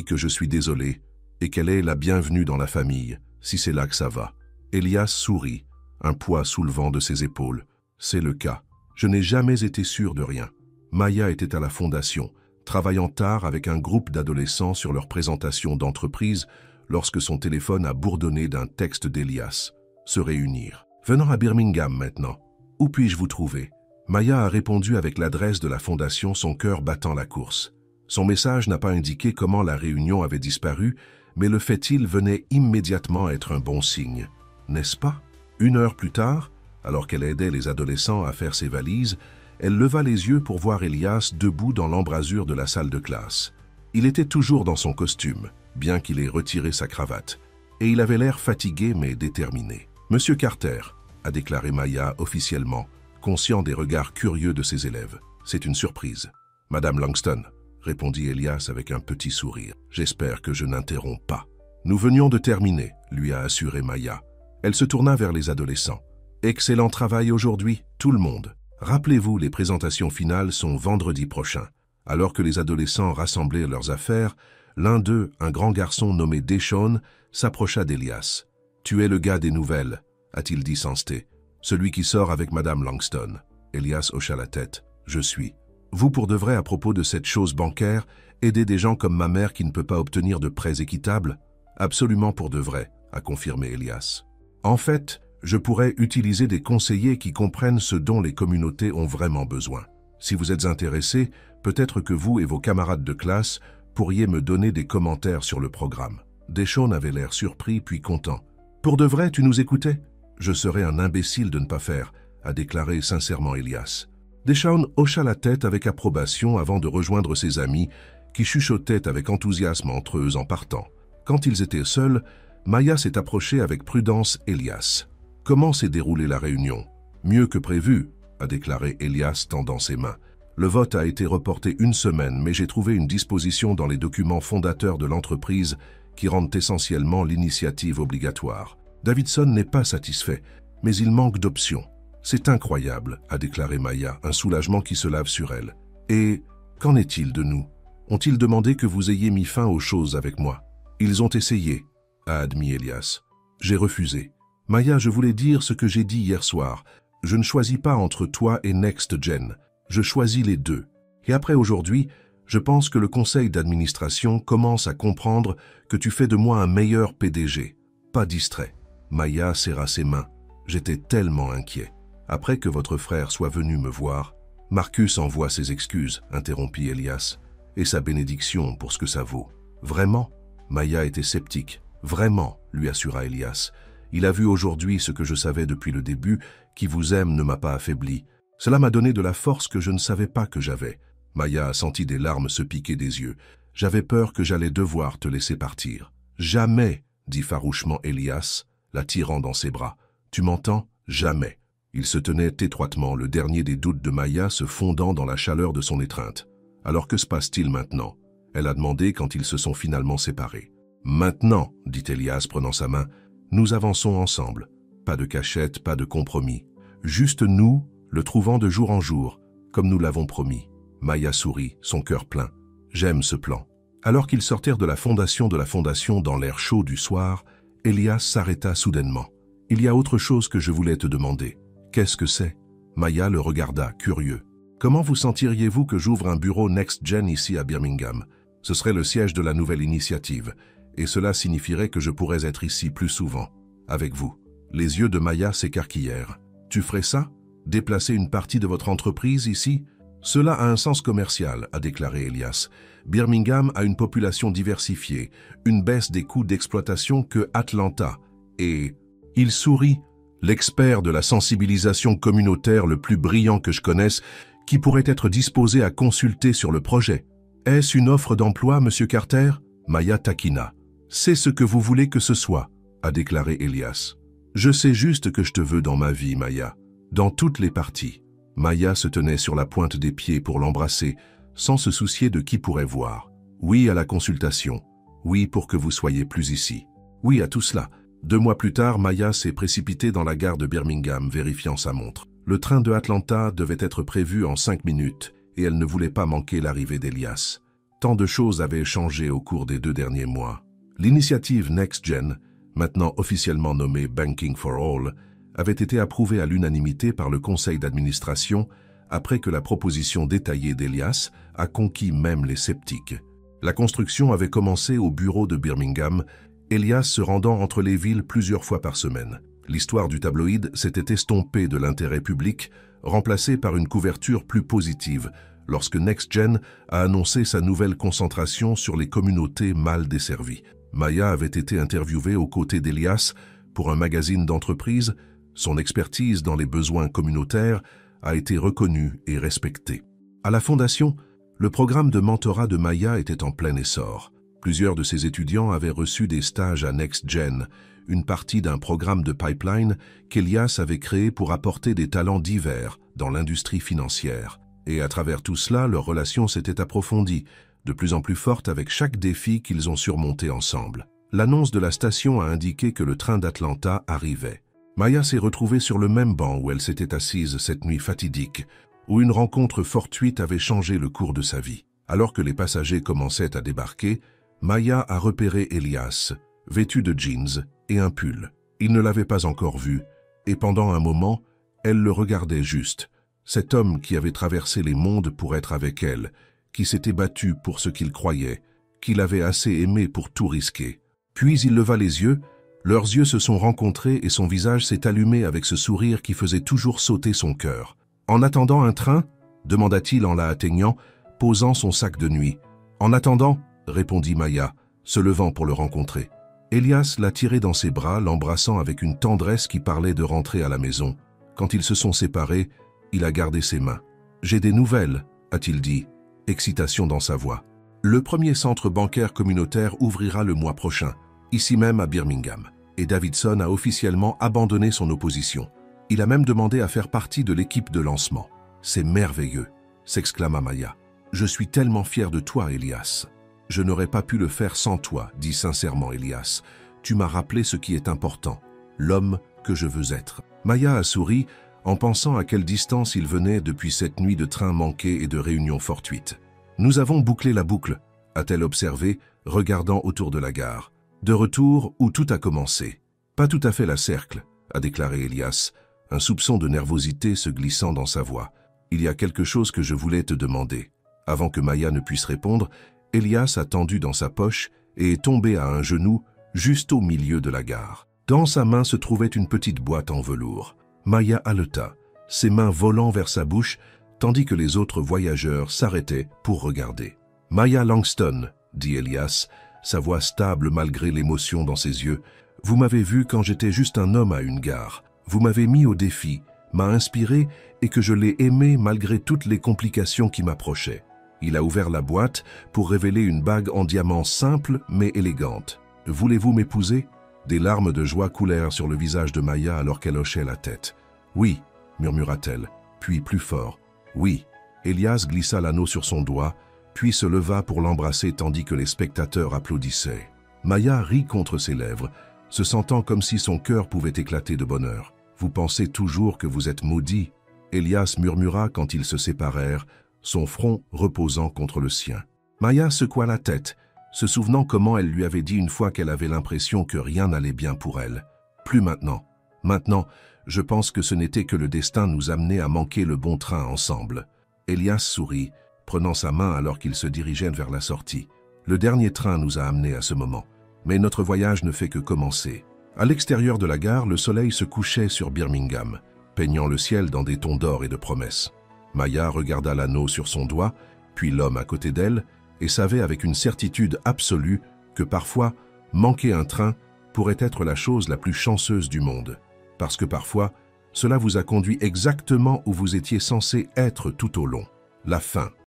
que je suis désolé et qu'elle est la bienvenue dans la famille, si c'est là que ça va. Elias sourit, un poids soulevant de ses épaules. C'est le cas. Je n'ai jamais été sûr de rien. Maya était à la fondation, travaillant tard avec un groupe d'adolescents sur leur présentation d'entreprise lorsque son téléphone a bourdonné d'un texte d'Elias. Se réunir. Venant à Birmingham maintenant. Où puis-je vous trouver? Maya a répondu avec l'adresse de la fondation, son cœur battant la course. Son message n'a pas indiqué comment la réunion avait disparu, mais le fait-il venait immédiatement être un bon signe. N'est-ce pas? 1 heure plus tard, alors qu'elle aidait les adolescents à faire ses valises, elle leva les yeux pour voir Elias debout dans l'embrasure de la salle de classe. Il était toujours dans son costume, bien qu'il ait retiré sa cravate, et il avait l'air fatigué mais déterminé. « Monsieur Carter », a déclaré Maya officiellement, conscient des regards curieux de ses élèves. « C'est une surprise. »« Madame Langston », répondit Elias avec un petit sourire. « J'espère que je n'interromps pas. »« Nous venions de terminer », lui a assuré Maya. Elle se tourna vers les adolescents. « Excellent travail aujourd'hui, tout le monde. Rappelez-vous, les présentations finales sont vendredi prochain. » Alors que les adolescents rassemblaient leurs affaires, l'un d'eux, un grand garçon nommé Deshawn, s'approcha d'Elias. « Tu es le gars des nouvelles », a-t-il dit sans sté. « Celui qui sort avec Madame Langston. » Elias hocha la tête. « Je suis. Vous, pour de vrai, à propos de cette chose bancaire, aider des gens comme ma mère qui ne peut pas obtenir de prêts équitables? » Absolument pour de vrai, a confirmé Elias. « En fait, je pourrais utiliser des conseillers qui comprennent ce dont les communautés ont vraiment besoin. Si vous êtes intéressés, peut-être que vous et vos camarades de classe pourriez me donner des commentaires sur le programme. » Deshawn avait l'air surpris puis content. « Pour de vrai, tu nous écoutais? Je serais un imbécile de ne pas faire, » a déclaré sincèrement Elias. Deshawn hocha la tête avec approbation avant de rejoindre ses amis qui chuchotaient avec enthousiasme entre eux en partant. Quand ils étaient seuls, Maya s'est approchée avec prudence Elias. « Comment s'est déroulée la réunion? »« Mieux que prévu, » a déclaré Elias tendant ses mains. « Le vote a été reporté 1 semaine, mais j'ai trouvé une disposition dans les documents fondateurs de l'entreprise qui rendent essentiellement l'initiative obligatoire. Davidson n'est pas satisfait, mais il manque d'options. C'est incroyable, a déclaré Maya, un soulagement qui se lave sur elle. Et qu'en est-il de nous? Ont-ils demandé que vous ayez mis fin aux choses avec moi? Ils ont essayé, a admis Elias. J'ai refusé. Maya, je voulais dire ce que j'ai dit hier soir. Je ne choisis pas entre toi et NextGen. Je choisis les deux. Et après aujourd'hui, je pense que le conseil d'administration commence à comprendre que tu fais de moi un meilleur PDG. Pas distrait. Maya serra ses mains. J'étais tellement inquiet. Après que votre frère soit venu me voir, Marcus envoie ses excuses, interrompit Elias, et sa bénédiction pour ce que ça vaut. Vraiment? Maya était sceptique. Vraiment, lui assura Elias. Il a vu aujourd'hui ce que je savais depuis le début, qui vous aime ne m'a pas affaibli. Cela m'a donné de la force que je ne savais pas que j'avais. Maya a senti des larmes se piquer des yeux. J'avais peur que j'allais devoir te laisser partir. Jamais, dit farouchement Elias, la tirant dans ses bras. Tu m'entends? Jamais. Il se tenait étroitement, le dernier des doutes de Maya se fondant dans la chaleur de son étreinte. Alors que se passe-t-il maintenant? Elle a demandé quand ils se sont finalement séparés. Maintenant, dit Elias prenant sa main, nous avançons ensemble. Pas de cachette, pas de compromis. Juste nous, le trouvant de jour en jour, comme nous l'avons promis. Maya sourit, son cœur plein. J'aime ce plan. Alors qu'ils sortirent de la fondation dans l'air chaud du soir, Elias s'arrêta soudainement. Il y a autre chose que je voulais te demander. Qu'est-ce que c'est? Maya le regarda, curieux. Comment vous sentiriez-vous que j'ouvre un bureau Next Gen ici à Birmingham? Ce serait le siège de la nouvelle initiative, et cela signifierait que je pourrais être ici plus souvent, avec vous. Les yeux de Maya s'écarquillèrent. Tu ferais ça? Déplacer une partie de votre entreprise ici? Cela a un sens commercial, a déclaré Elias. Birmingham a une population diversifiée, une baisse des coûts d'exploitation que Atlanta. Et il sourit, l'expert de la sensibilisation communautaire le plus brillant que je connaisse, qui pourrait être disposé à consulter sur le projet. Est-ce une offre d'emploi, Monsieur Carter? Maya taquina. C'est ce que vous voulez que ce soit, a déclaré Elias. Je sais juste que je te veux dans ma vie, Maya, dans toutes les parties. Maya se tenait sur la pointe des pieds pour l'embrasser, sans se soucier de qui pourrait voir. Oui à la consultation. Oui pour que vous soyez plus ici. Oui à tout cela. 2 mois plus tard, Maya s'est précipitée dans la gare de Birmingham, vérifiant sa montre. Le train de Atlanta devait être prévu en 5 minutes, et elle ne voulait pas manquer l'arrivée d'Elias. Tant de choses avaient changé au cours des 2 derniers mois. L'initiative Next Gen, maintenant officiellement nommée Banking for All, avait été approuvée à l'unanimité par le conseil d'administration après que la proposition détaillée d'Elias a conquis même les sceptiques. La construction avait commencé au bureau de Birmingham, Elias se rendant entre les villes plusieurs fois par semaine. L'histoire du tabloïd s'était estompée de l'intérêt public, remplacée par une couverture plus positive, lorsque NextGen a annoncé sa nouvelle concentration sur les communautés mal desservies. Maya avait été interviewée aux côtés d'Elias pour un magazine d'entreprise. Son expertise dans les besoins communautaires a été reconnue et respectée. À la Fondation, le programme de mentorat de Maya était en plein essor. Plusieurs de ses étudiants avaient reçu des stages à NextGen, une partie d'un programme de pipeline qu'Elias avait créé pour apporter des talents divers dans l'industrie financière. Et à travers tout cela, leur relation s'était approfondie, de plus en plus forte avec chaque défi qu'ils ont surmonté ensemble. L'annonce de la station a indiqué que le train d'Atlanta arrivait. Maya s'est retrouvée sur le même banc où elle s'était assise cette nuit fatidique, où une rencontre fortuite avait changé le cours de sa vie. Alors que les passagers commençaient à débarquer, Maya a repéré Elias, vêtu de jeans et un pull. Il ne l'avait pas encore vu, et pendant un moment, elle le regardait juste. Cet homme qui avait traversé les mondes pour être avec elle, qui s'était battu pour ce qu'il croyait, qu'il avait assez aimé pour tout risquer. Puis il leva les yeux, leurs yeux se sont rencontrés et son visage s'est allumé avec ce sourire qui faisait toujours sauter son cœur. « En attendant un train ?» demanda-t-il en la atteignant, posant son sac de nuit. « En attendant ?» répondit Maya, se levant pour le rencontrer. Elias l'a tiré dans ses bras, l'embrassant avec une tendresse qui parlait de rentrer à la maison. Quand ils se sont séparés, il a gardé ses mains. « J'ai des nouvelles » a-t-il dit, excitation dans sa voix. Le premier centre bancaire communautaire ouvrira le mois prochain, ici même à Birmingham, et Davidson a officiellement abandonné son opposition. Il a même demandé à faire partie de l'équipe de lancement. « C'est merveilleux !» s'exclama Maya. « Je suis tellement fier de toi, Elias. »« Je n'aurais pas pu le faire sans toi, » dit sincèrement Elias. « Tu m'as rappelé ce qui est important, l'homme que je veux être. » Maya a souri en pensant à quelle distance il venait depuis cette nuit de train manqué et de réunions fortuites. « Nous avons bouclé la boucle, » a-t-elle observé, regardant autour de la gare. « De retour où tout a commencé. »« Pas tout à fait la cercle, » a déclaré Elias, un soupçon de nervosité se glissant dans sa voix. « Il y a quelque chose que je voulais te demander. » Avant que Maya ne puisse répondre, Elias a tendu dans sa poche et est tombé à un genou, juste au milieu de la gare. Dans sa main se trouvait une petite boîte en velours. Maya haleta, ses mains volant vers sa bouche, tandis que les autres voyageurs s'arrêtaient pour regarder. « Maya Langston, » dit Elias, sa voix stable malgré l'émotion dans ses yeux, « vous m'avez vu quand j'étais juste un homme à une gare. Vous m'avez mis au défi, m'a inspiré et que je l'ai aimé malgré toutes les complications qui m'approchaient. » Il a ouvert la boîte pour révéler une bague en diamant simple mais élégante. « Voulez-vous m'épouser ?» Des larmes de joie coulèrent sur le visage de Maya alors qu'elle hochait la tête. « Oui » murmura-t-elle, puis plus fort. « Oui » Elias glissa l'anneau sur son doigt, puis se leva pour l'embrasser tandis que les spectateurs applaudissaient. Maya rit contre ses lèvres, se sentant comme si son cœur pouvait éclater de bonheur. « Vous pensez toujours que vous êtes maudit ?» Elias murmura quand ils se séparèrent, son front reposant contre le sien. Maya secoua la tête, se souvenant comment elle lui avait dit une fois qu'elle avait l'impression que rien n'allait bien pour elle. Plus maintenant. Maintenant, je pense que ce n'était que le destin nous amenait à manquer le bon train ensemble. Elias sourit, prenant sa main alors qu'ils se dirigeaient vers la sortie. Le dernier train nous a amenés à ce moment. Mais notre voyage ne fait que commencer. À l'extérieur de la gare, le soleil se couchait sur Birmingham, peignant le ciel dans des tons d'or et de promesses. Maya regarda l'anneau sur son doigt, puis l'homme à côté d'elle, et savait avec une certitude absolue que parfois, manquer un train pourrait être la chose la plus chanceuse du monde. Parce que parfois, cela vous a conduit exactement où vous étiez censé être tout au long. La fin.